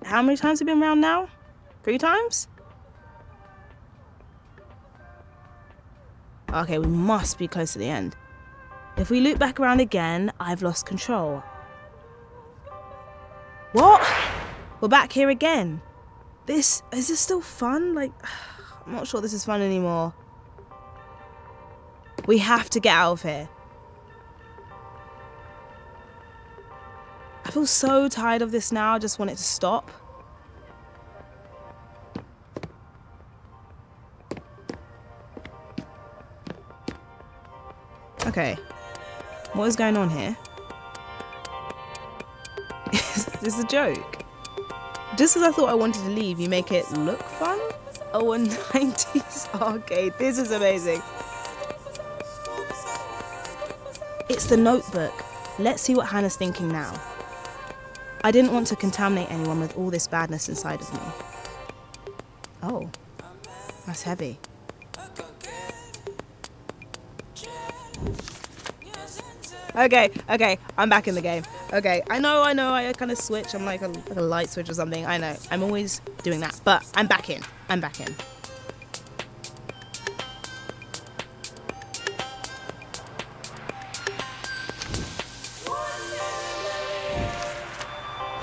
How many times have we been around now? 3 times? Okay, we must be close to the end. If we loop back around again, I've lost control. What? We're back here again. Is this still fun? Like, I'm not sure this is fun anymore. We have to get out of here. I feel so tired of this now. I just want it to stop. Okay. What is going on here? Is this a joke? Just as I thought I wanted to leave, you make it look fun? Oh, a 90s arcade. This is amazing. It's the Notebook. Let's see what Hannah's thinking now. I didn't want to contaminate anyone with all this badness inside of me. Oh, that's heavy. Okay, I'm back in the game. Okay, I know, I kind of switch. I'm like a light switch or something. I know, I'm always doing that, but I'm back in.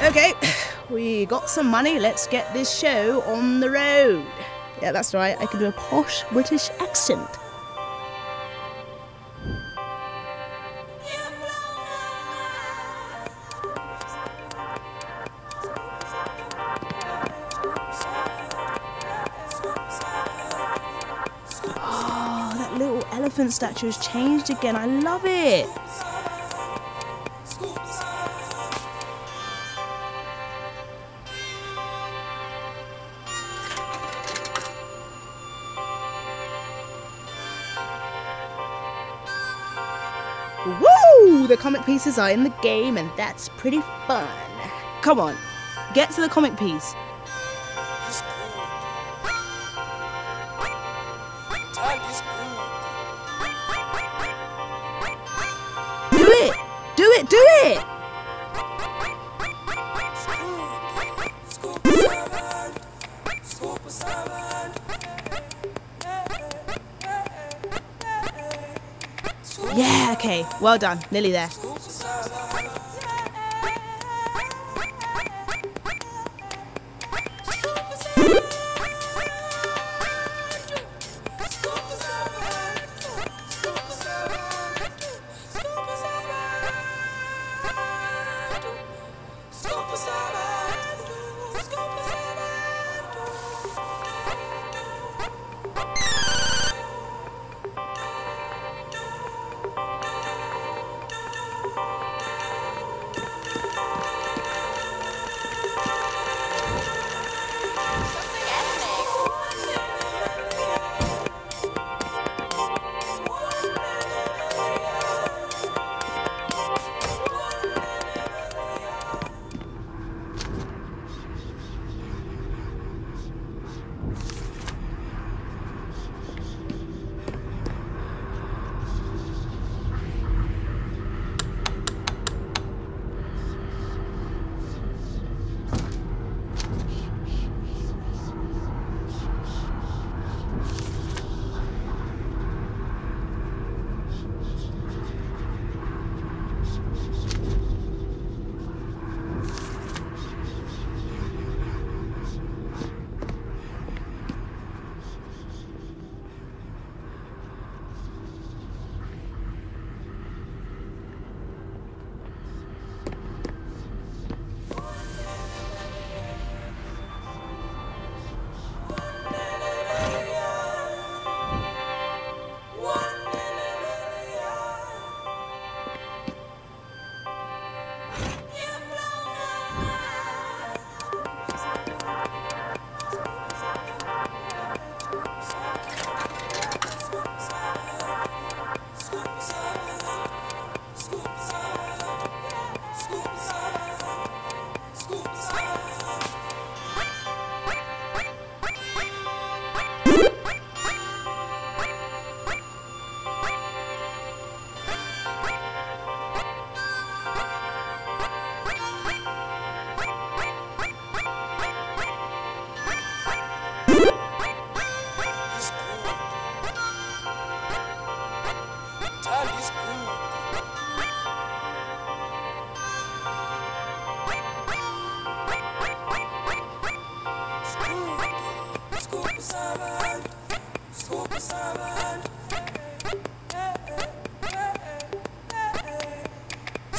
Okay, we got some money. Let's get this show on the road. Yeah, that's right. I can do a posh British accent. Oh, that little elephant statue has changed again. I love it. Woo! The comic pieces are in the game, and that's pretty fun. Come on, get to the comic piece. Do it! Yeah, okay, well done, nearly there.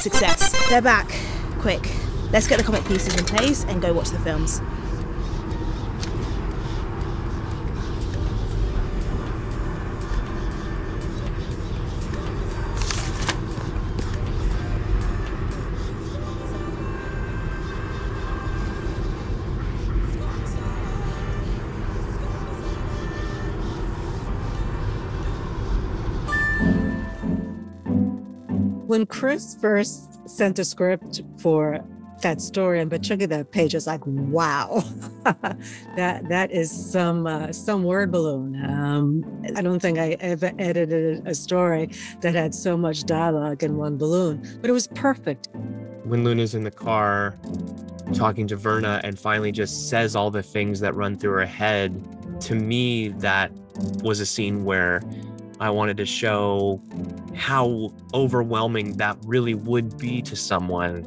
Success. They're back. Quick. Let's get the comic pieces in place and go watch the films. When Chris first sent a script for that story and chunking that page, I was like, wow, that is some word balloon. I don't think I ever edited a story that had so much dialogue in one balloon, but it was perfect. When Luna's in the car talking to Verna and finally just says all the things that run through her head, to me, that was a scene where I wanted to show how overwhelming that really would be to someone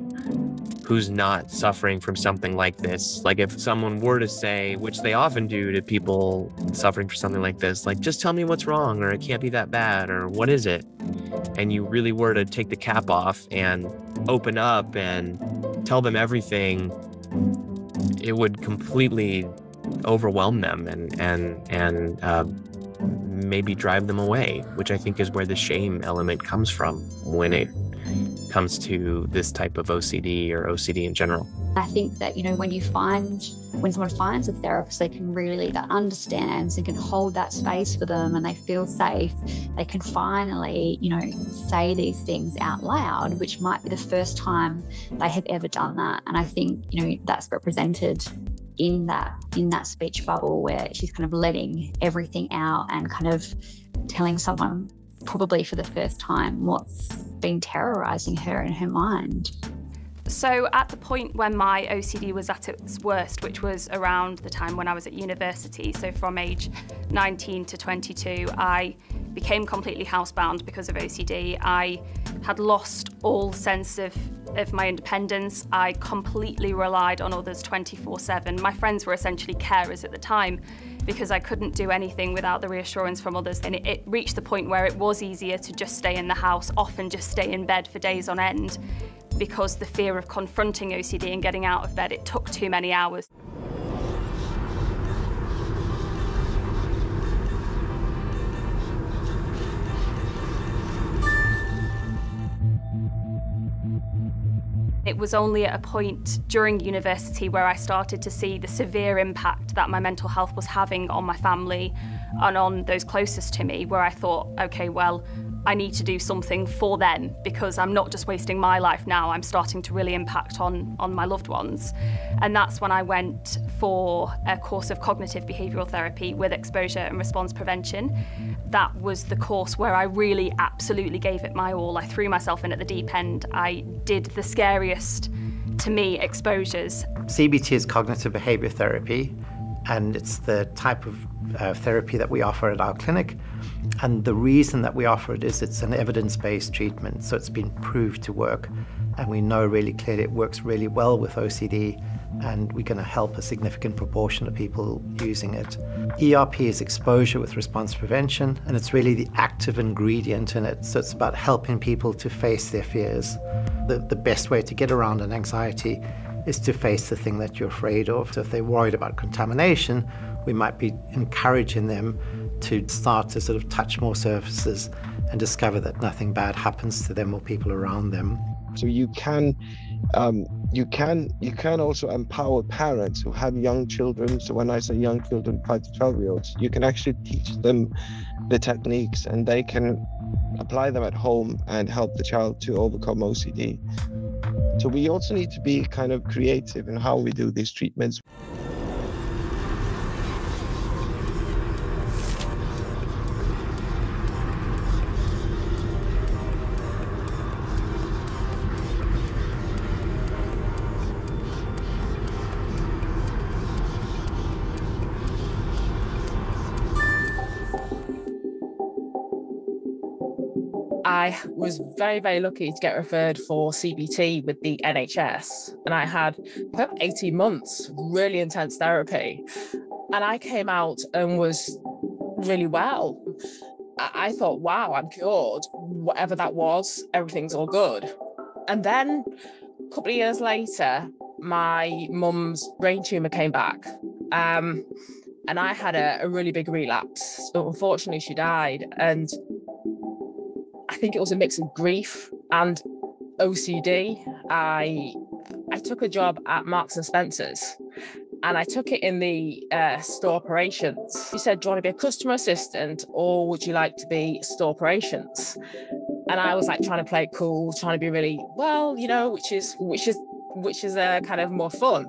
who's not suffering from something like this. Like if someone were to say, which they often do to people suffering from something like this, like, just tell me what's wrong, or it can't be that bad, or what is it? And you really were to take the cap off and open up and tell them everything, it would completely overwhelm them and maybe drive them away, which I think is where the shame element comes from when it comes to this type of OCD or OCD in general. I think that, when someone finds a therapist they can really, that understands and can hold that space for them and they feel safe, they can finally, say these things out loud, which might be the first time they have ever done that. And I think, that's represented in that speech bubble where she's kind of letting everything out and kind of telling someone probably for the first time what's been terrorizing her in her mind. So at the point when my OCD was at its worst, which was around the time when I was at university, so from age 19 to 22, I became completely housebound because of OCD. I had lost all sense of my independence. I completely relied on others 24/7. My friends were essentially carers at the time because I couldn't do anything without the reassurance from others. And it reached the point where it was easier to just stay in the house, often just stay in bed for days on end, because the fear of confronting OCD and getting out of bed, it took too many hours. It was only at a point during university where I started to see the severe impact that my mental health was having on my family and on those closest to me, where I thought, okay, well, I need to do something for them because I'm not just wasting my life now, I'm starting to really impact on my loved ones. And that's when I went for a course of cognitive behavioural therapy with exposure and response prevention. That was the course where I really absolutely gave it my all. I threw myself in at the deep end. I did the scariest, to me, exposures. CBT is cognitive behavior therapy, and it's the type of therapy that we offer at our clinic. And the reason that we offer it is it's an evidence-based treatment, so it's been proved to work. And we know really clearly it works really well with OCD, and we're going to help a significant proportion of people using it. ERP is exposure with response prevention, and it's really the active ingredient in it. So it's about helping people to face their fears. The best way to get around an anxiety is to face the thing that you're afraid of. So if they're worried about contamination, we might be encouraging them to start to sort of touch more surfaces and discover that nothing bad happens to them or people around them. So you can also empower parents who have young children. So when I say young children, 5 to 12-year-olds, you can actually teach them the techniques and they can apply them at home and help the child to overcome OCD. So we also need to be kind of creative in how we do these treatments. I was very, very lucky to get referred for CBT with the NHS. And I had about 18 months, really intense therapy. And I came out and was really well. I thought, wow, I'm cured. Whatever that was, everything's all good. And then a couple of years later, my mum's brain tumour came back. And I had a really big relapse. So unfortunately, she died. And I think it was a mix of grief and OCD. I took a job at Marks and Spencer's, and I took it in the store operations. She said, do you want to be a customer assistant or would you like to be store operations? And I was like trying to play it cool, trying to be really, well, you know, which is kind of more fun.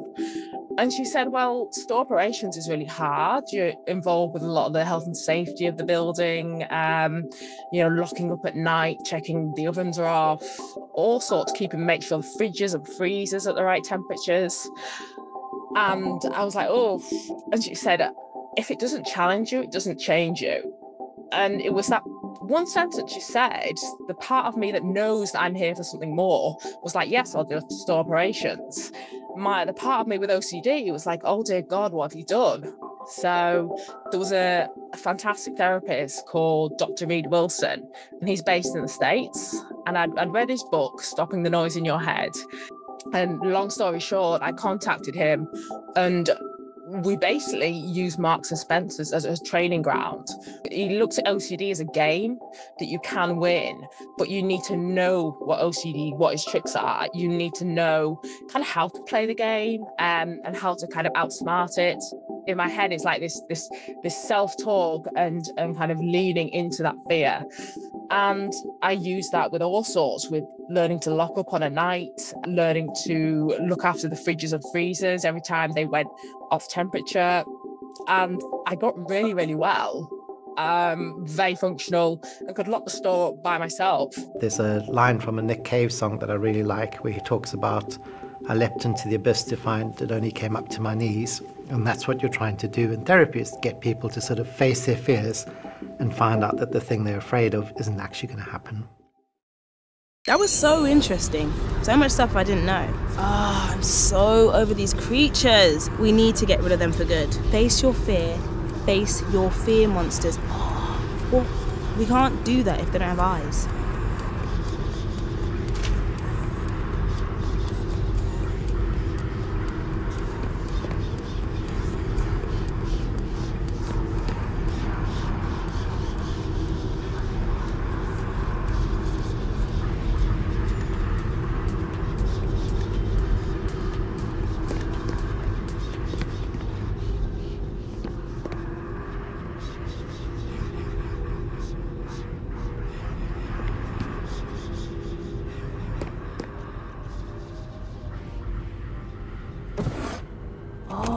And she said, well, store operations is really hard. You're involved with a lot of the health and safety of the building, you know, locking up at night, checking the ovens are off, all sorts, make sure the fridges and freezers at the right temperatures. And I was like, oh, and she said, if it doesn't challenge you, it doesn't change you. And it was that one sentence she said, the part of me that knows that I'm here for something more was like, yes, I'll do store operations. The part of me with OCD was like, oh dear God, what have you done? So there was a fantastic therapist called Dr. Reed Wilson, and he's based in the States. And I'd read his book, Stopping the Noise in Your Head. And long story short, I contacted him, and we basically used Marks and Spencer's as a training ground. He looks at OCD as a game that you can win, but you need to know what his tricks are. You need to know kind of how to play the game and how to kind of outsmart it. In my head, it's like this self-talk and kind of leaning into that fear. And I use that with all sorts, with learning to lock up on a night, learning to look after the fridges and freezers every time they went off temperature. And I got really, really well, very functional, and could lock the store by myself. There's a line from a Nick Cave song that I really like where he talks about, I leapt into the abyss to find it only came up to my knees. And that's what you're trying to do in therapy, is to get people to sort of face their fears and find out that the thing they're afraid of isn't actually going to happen. That was so interesting. So much stuff I didn't know. I'm so over these creatures. We need to get rid of them for good. Face your fear. Face your fear monsters. Well, we can't do that if they don't have eyes.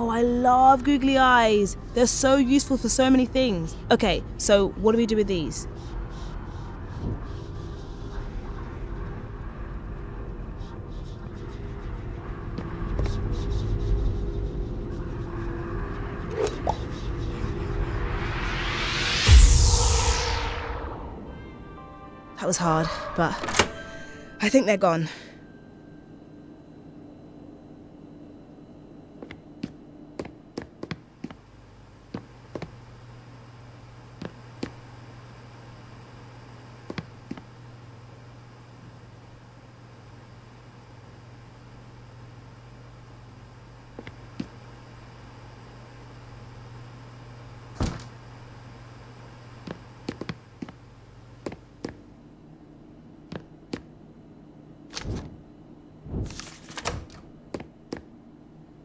I love googly eyes. They're so useful for so many things. Okay, so what do we do with these? That was hard, but I think they're gone.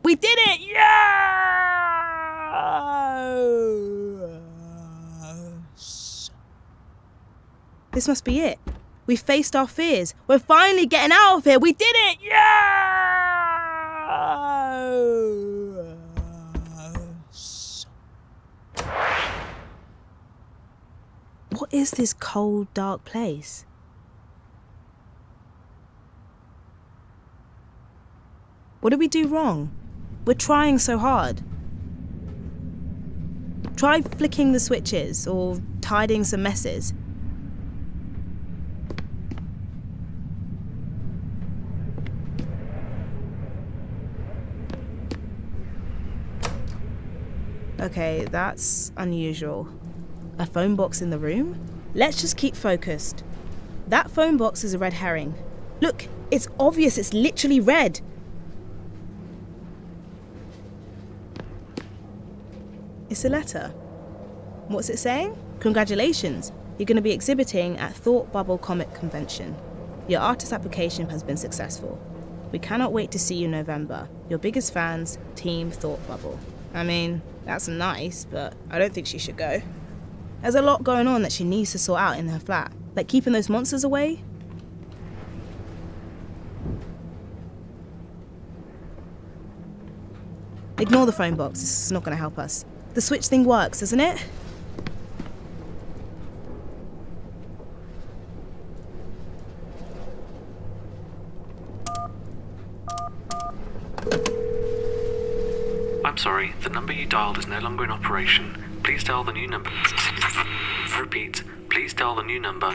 We did it! Yes! This must be it. We faced our fears. We're finally getting out of here. We did it! Yes! What is this cold, dark place? What did we do wrong? We're trying so hard. Try flicking the switches or tidying some messes. Okay, that's unusual. A phone box in the room? Let's just keep focused. That phone box is a red herring. Look, It's obvious, it's literally red. It's a letter. What's it saying? Congratulations, you're going to be exhibiting at Thought Bubble Comic Convention. Your artist application has been successful. We cannot wait to see you in November. Your biggest fans, Team Thought Bubble. I mean, that's nice, but I don't think she should go. There's a lot going on that she needs to sort out in her flat, like keeping those monsters away. Ignore the phone box, this is not going to help us. The switch thing works, doesn't it? I'm sorry, the number you dialed is no longer in operation. Please dial the new number. Repeat, please dial the new number.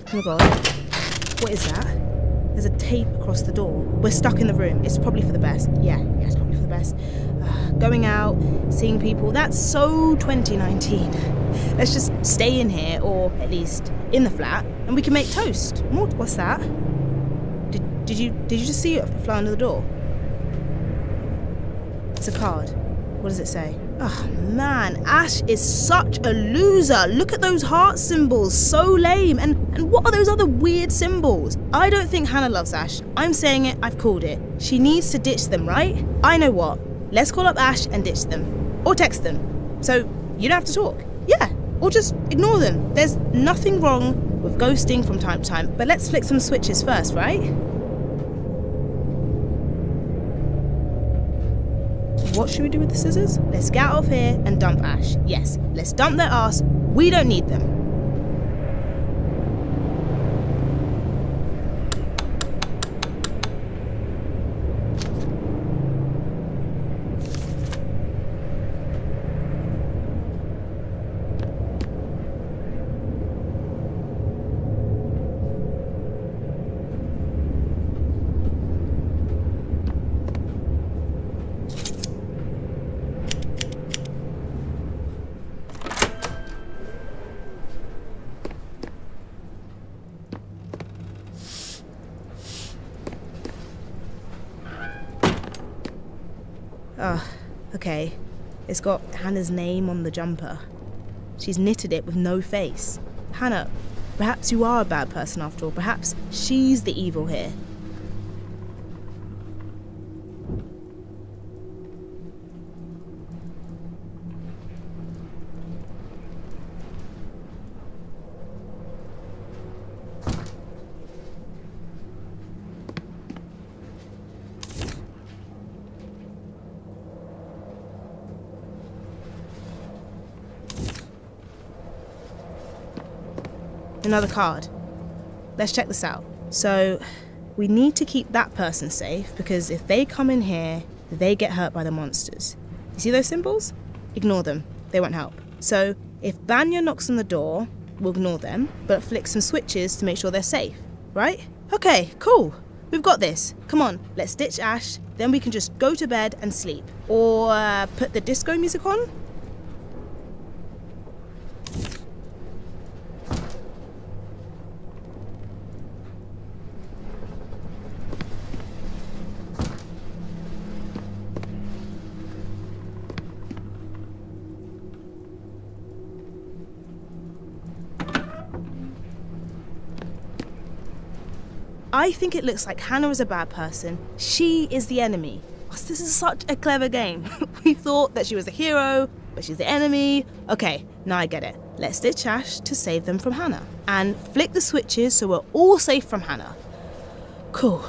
Oh my god. What is that? There's a tape across the door. We're stuck in the room. It's probably for the best. Yeah, it's probably for the best. Going out, seeing people, that's so 2019. Let's just stay in here, or at least in the flat, and we can make toast. What's that? Did you just see it fly under the door? It's a card. What does it say? Oh man, Ash is such a loser. Look at those heart symbols, so lame. And what are those other weird symbols? I don't think Hannah loves Ash. I'm saying it, I've called it. She needs to ditch them, right? I know what. Let's call up Ash and ditch them. Or text them. So you don't have to talk. Yeah, or just ignore them. There's nothing wrong with ghosting from time to time, but let's flick some switches first, right? What should we do with the scissors? Let's get out of here and dump Ash. Yes, let's dump their ass. We don't need them. Okay, it's got Hannah's name on the jumper. She's knitted it with no face. Hannah, perhaps you are a bad person after all. Perhaps she's the evil here. Another card. Let's check this out. So we need to keep that person safe, because if they come in here, they get hurt by the monsters. You see those symbols? Ignore them. They won't help. So if Banya knocks on the door, we'll ignore them, but flick some switches to make sure they're safe, right? Okay, cool. We've got this. Come on, let's ditch Ash, then we can just go to bed and sleep. Or put the disco music on? I think it looks like Hannah is a bad person. She is the enemy. This is such a clever game. We thought that she was a hero, but she's the enemy. Okay, now I get it. Let's ditch Ash to save them from Hannah. And flick the switches so we're all safe from Hannah. Cool.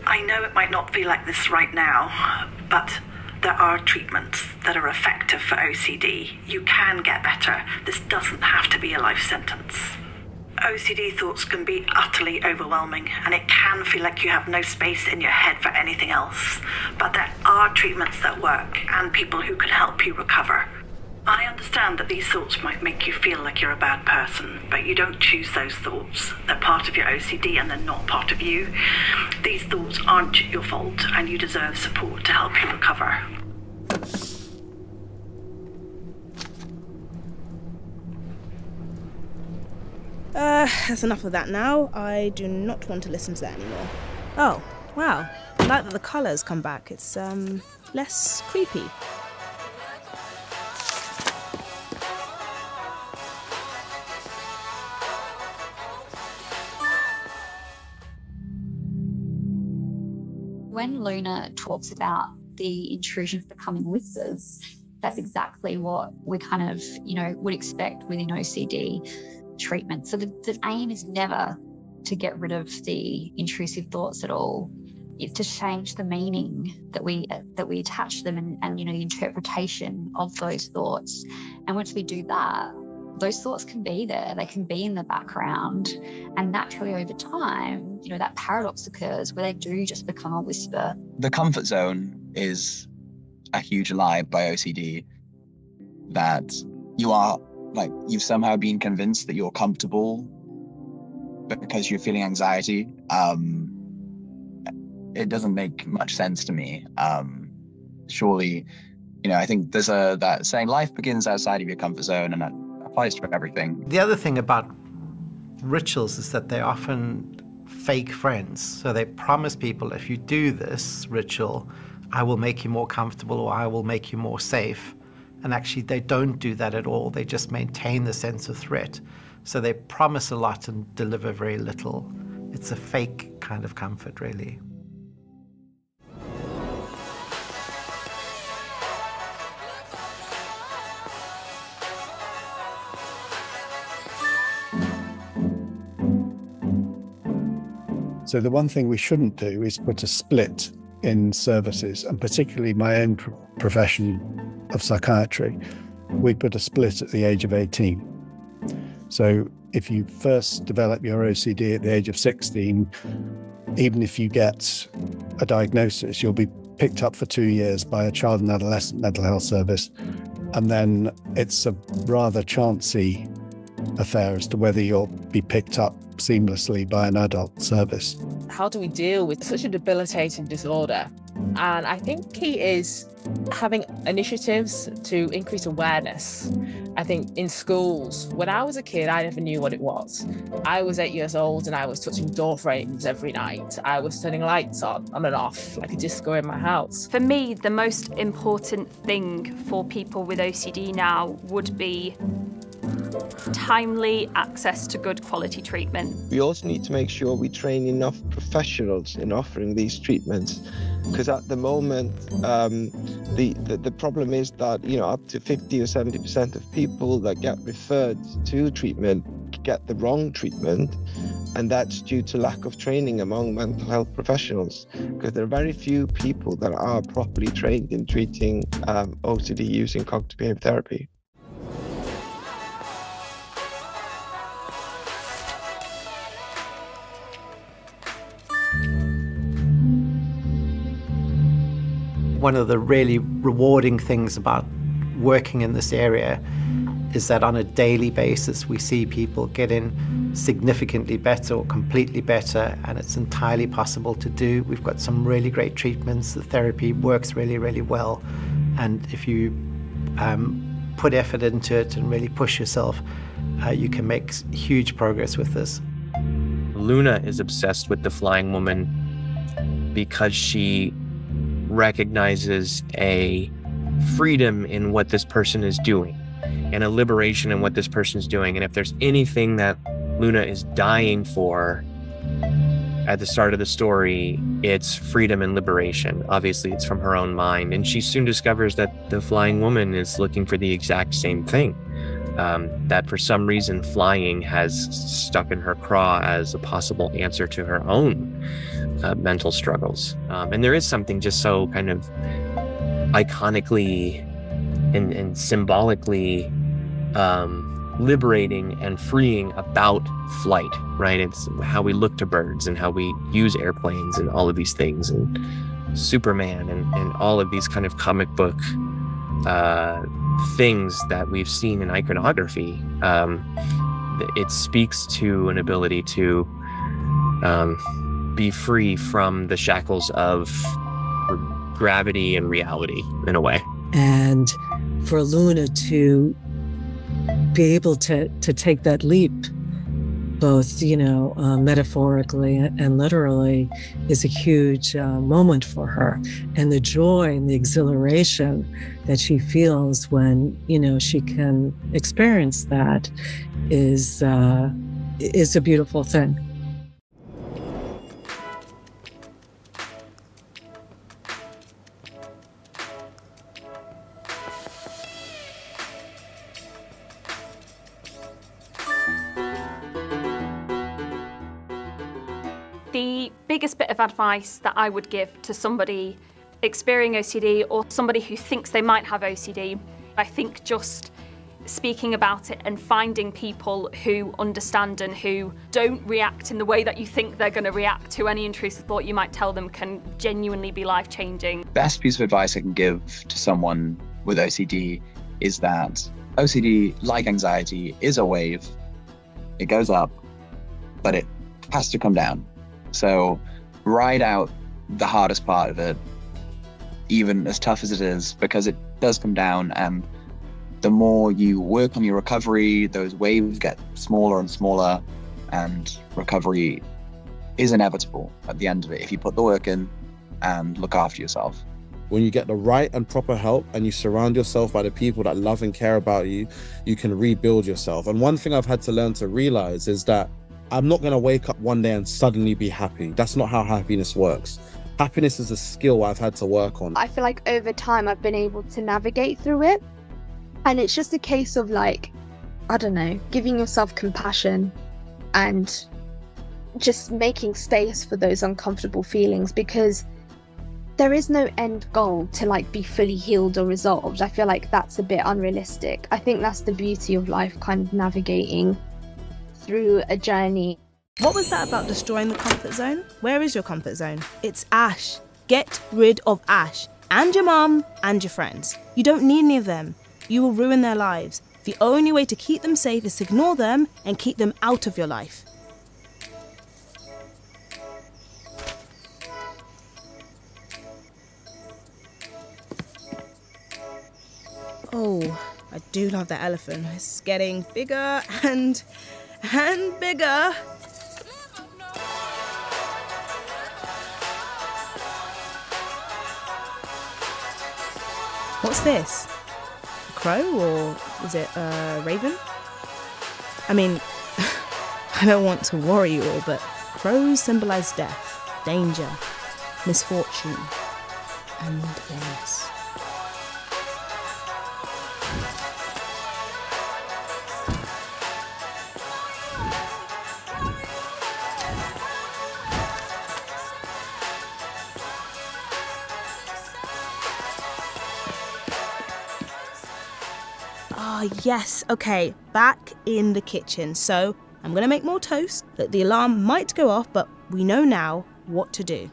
I know it might not feel like this right now, but there are treatments that are effective for OCD. You can get better. This doesn't have to be a life sentence. OCD thoughts can be utterly overwhelming, and it can feel like you have no space in your head for anything else. But there are treatments that work, and people who can help you recover. I understand that these thoughts might make you feel like you're a bad person, but you don't choose those thoughts. They're part of your OCD and they're not part of you. These thoughts aren't your fault, and you deserve support to help you recover. That's enough of that now. I do not want to listen to that anymore. Oh, wow. I like that the colours come back. It's, less creepy. When Luna talks about the intrusion becoming whispers, that's exactly what we kind of, would expect within OCD treatment. So the aim is never to get rid of the intrusive thoughts at all. It's to change the meaning that we attach to them and the interpretation of those thoughts. And once we do that, those thoughts can be there, they can be in the background, and naturally over time, that paradox occurs where they do just become a whisper. The comfort zone is a huge lie by OCD, that you've somehow been convinced that you're comfortable because you're feeling anxiety. It doesn't make much sense to me. Surely, I think there's that saying, life begins outside of your comfort zone, and that applies to everything. The other thing about rituals is that they're often fake friends. So they promise people, if you do this ritual, I will make you more comfortable, or I will make you more safe. And actually they don't do that at all. They just maintain the sense of threat. So they promise a lot and deliver very little. It's a fake kind of comfort, really. So the one thing we shouldn't do is put a split in services, and particularly my own profession of psychiatry, we'd put a split at the age of 18. So if you first develop your OCD at the age of 16, even if you get a diagnosis, you'll be picked up for 2 years by a child and adolescent mental health service. And then it's a rather chancy affair as to whether you'll be picked up seamlessly by an adult service. How do we deal with such a debilitating disorder? And I think key is having initiatives to increase awareness. I think in schools, when I was a kid, I never knew what it was. I was 8 years old and I was touching door frames every night. I was turning lights on and off like a disco in my house. For me, the most important thing for people with OCD now would be timely access to good quality treatment. We also need to make sure we train enough professionals in offering these treatments, because at the moment the problem is that up to 50 or 70% of people that get referred to treatment get the wrong treatment, and that's due to lack of training among mental health professionals, because there are very few people that are properly trained in treating OCD using cognitive behavior therapy. One of the really rewarding things about working in this area is that on a daily basis we see people getting significantly better or completely better, and it's entirely possible to do. We've got some really great treatments. The therapy works really, really well, and if you put effort into it and really push yourself, you can make huge progress with this. Luna is obsessed with the flying woman because she recognizes a freedom in what this person is doing and a liberation in what this person is doing. And if there's anything that Luna is dying for at the start of the story, it's freedom and liberation. Obviously, it's from her own mind. And she soon discovers that the flying woman is looking for the exact same thing. That for some reason flying has stuck in her craw as a possible answer to her own mental struggles. And there is something just so kind of iconically and symbolically liberating and freeing about flight, right? It's how we look to birds and how we use airplanes and all of these things, and Superman and all of these kind of comic book things that we've seen in iconography. It speaks to an ability to be free from the shackles of gravity and reality in a way. And for Luna to be able to take that leap, both, metaphorically and literally, is a huge moment for her. And the joy and the exhilaration that she feels when, she can experience that is a beautiful thing. The biggest bit of advice that I would give to somebody experiencing OCD or somebody who thinks they might have OCD, I think just speaking about it and finding people who understand and who don't react in the way that you think they're going to react to any intrusive thought you might tell them can genuinely be life-changing. Best piece of advice I can give to someone with OCD is that OCD, like anxiety, is a wave. It goes up, but it has to come down. So ride out the hardest part of it, even as tough as it is, because it does come down, and the more you work on your recovery, those waves get smaller and smaller, and recovery is inevitable at the end of it if you put the work in and look after yourself. When you get the right and proper help and you surround yourself by the people that love and care about you, you can rebuild yourself. And one thing I've had to learn to realize is that I'm not going to wake up one day and suddenly be happy. That's not how happiness works. Happiness is a skill I've had to work on. I feel like over time I've been able to navigate through it. And it's just a case of giving yourself compassion and just making space for those uncomfortable feelings, because there is no end goal to be fully healed or resolved. I feel like that's a bit unrealistic. I think that's the beauty of life, kind of navigating through a journey. What was that about destroying the comfort zone? Where is your comfort zone? It's Ash. Get rid of Ash and your mum and your friends. You don't need any of them. You will ruin their lives. The only way to keep them safe is to ignore them and keep them out of your life. Oh, I do love that elephant. It's getting bigger and bigger. What's this? A crow, or is it a raven? I mean, I don't want to worry you all, but crows symbolize death, danger, misfortune, and illness. Oh, yes. Okay, back in the kitchen. So I'm going to make more toast. That the alarm might go off, but we know now what to do.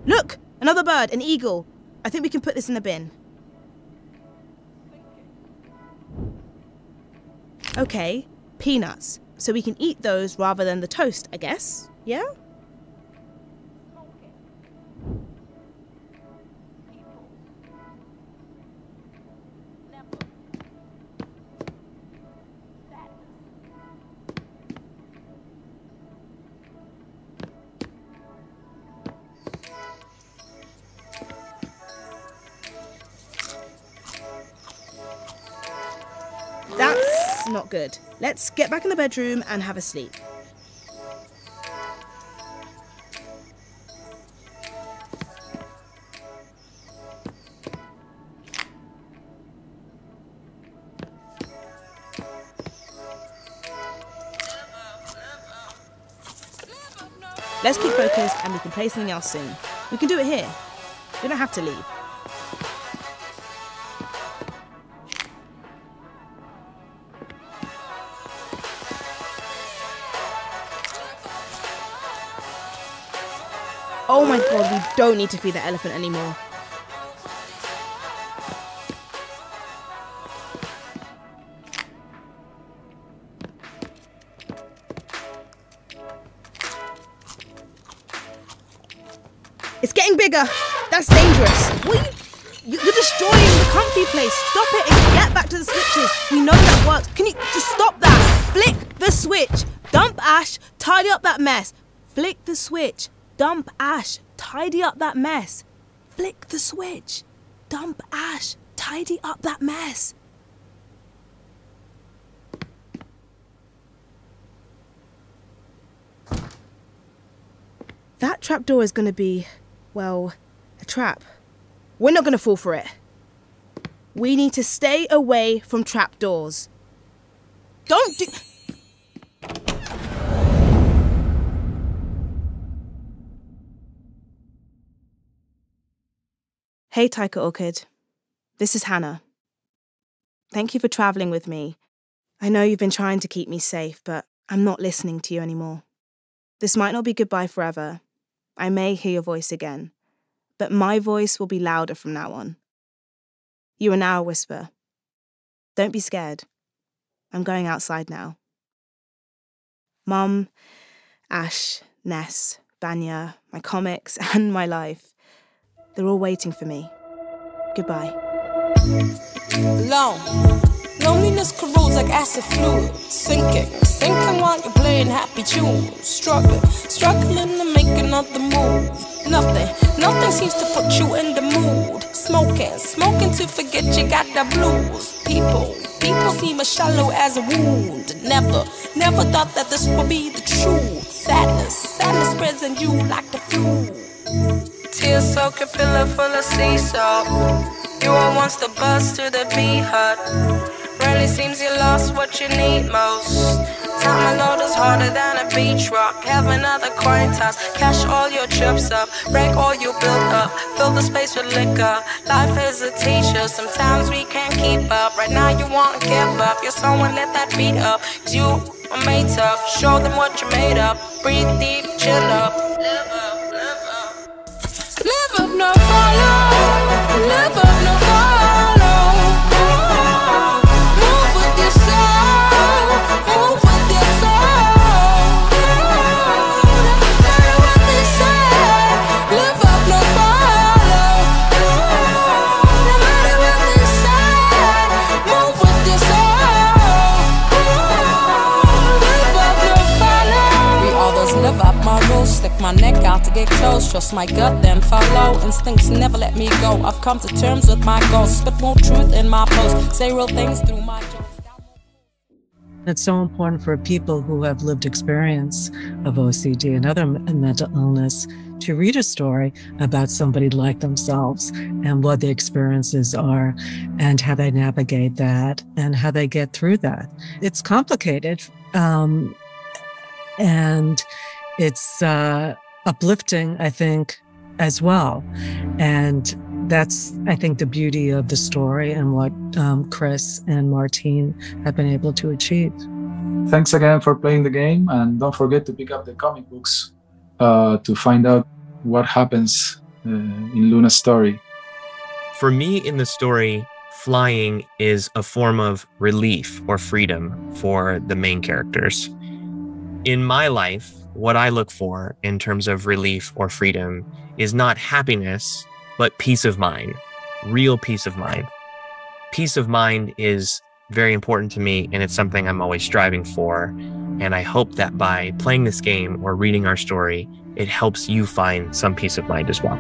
Look, another bird, an eagle. I think we can put this in the bin. Okay, peanuts. So we can eat those rather than the toast, I guess. Yeah? That's not good. Let's get back in the bedroom and have a sleep. Let's keep focused and we can play something else soon. We can do it here. We don't have to leave. Oh my god, we don't need to feed the elephant anymore. It's getting bigger. That's dangerous. You're destroying the comfy place. Stop it and get back to the switches. We know that works. Can you just stop that? Flick the switch. Dump ash. Tidy up that mess. Flick the switch. Dump ash. Tidy up that mess. Flick the switch. Dump ash. Tidy up that mess. That trapdoor is going to be, well, a trap. We're not going to fall for it. We need to stay away from trapdoors. Don't do... Hey, Tiger Orchid. This is Hannah. Thank you for traveling with me. I know you've been trying to keep me safe, but I'm not listening to you anymore. This might not be goodbye forever. I may hear your voice again, but my voice will be louder from now on. You are now a whisper. Don't be scared. I'm going outside now. Mum, Ash, Ness, Banya, my comics, and my life, they're all waiting for me. Goodbye. Alone. Loneliness corrodes like acid fluid. Sinking while you're playing happy tunes. Struggling to make another move. Nothing seems to put you in the mood. Smoking to forget you got the blues. People seem as shallow as a wound. Never thought that this would be the truth. Sadness spreads in you like the flu. Tears soaking pillow full of sea salt. You were once the bus to the bee hut. Rarely seems you lost what you need most. Time alone is harder than a beach rock. Have another coin toss, cash all your chips up, break all you built up, fill the space with liquor. Life is a teacher, sometimes we can't keep up. Right now you wanna give up, you're someone let that beat up. 'Cause you are made tough, show them what you made up. Breathe deep, chill up. Live up, live up. Live up, no follow. Live up, no follow. Stick my neck out to get close. Trust my gut, then follow. Instincts never let me go. I've come to terms with my ghost. Spit more truth in my post. Say real things through my jokes. It's so important for people who have lived experience of OCD and other mental illness to read a story about somebody like themselves and what the experiences are and how they navigate that and how they get through that. It's complicated, and it's uplifting, I think, as well. And that's, I think, the beauty of the story and what Chris and Martín have been able to achieve. Thanks again for playing the game, and don't forget to pick up the comic books to find out what happens in Luna's story. For me, in the story, flying is a form of relief or freedom for the main characters. In my life, what I look for in terms of relief or freedom is not happiness, but peace of mind, real peace of mind. Peace of mind is very important to me, and it's something I'm always striving for. And I hope that by playing this game or reading our story, it helps you find some peace of mind as well.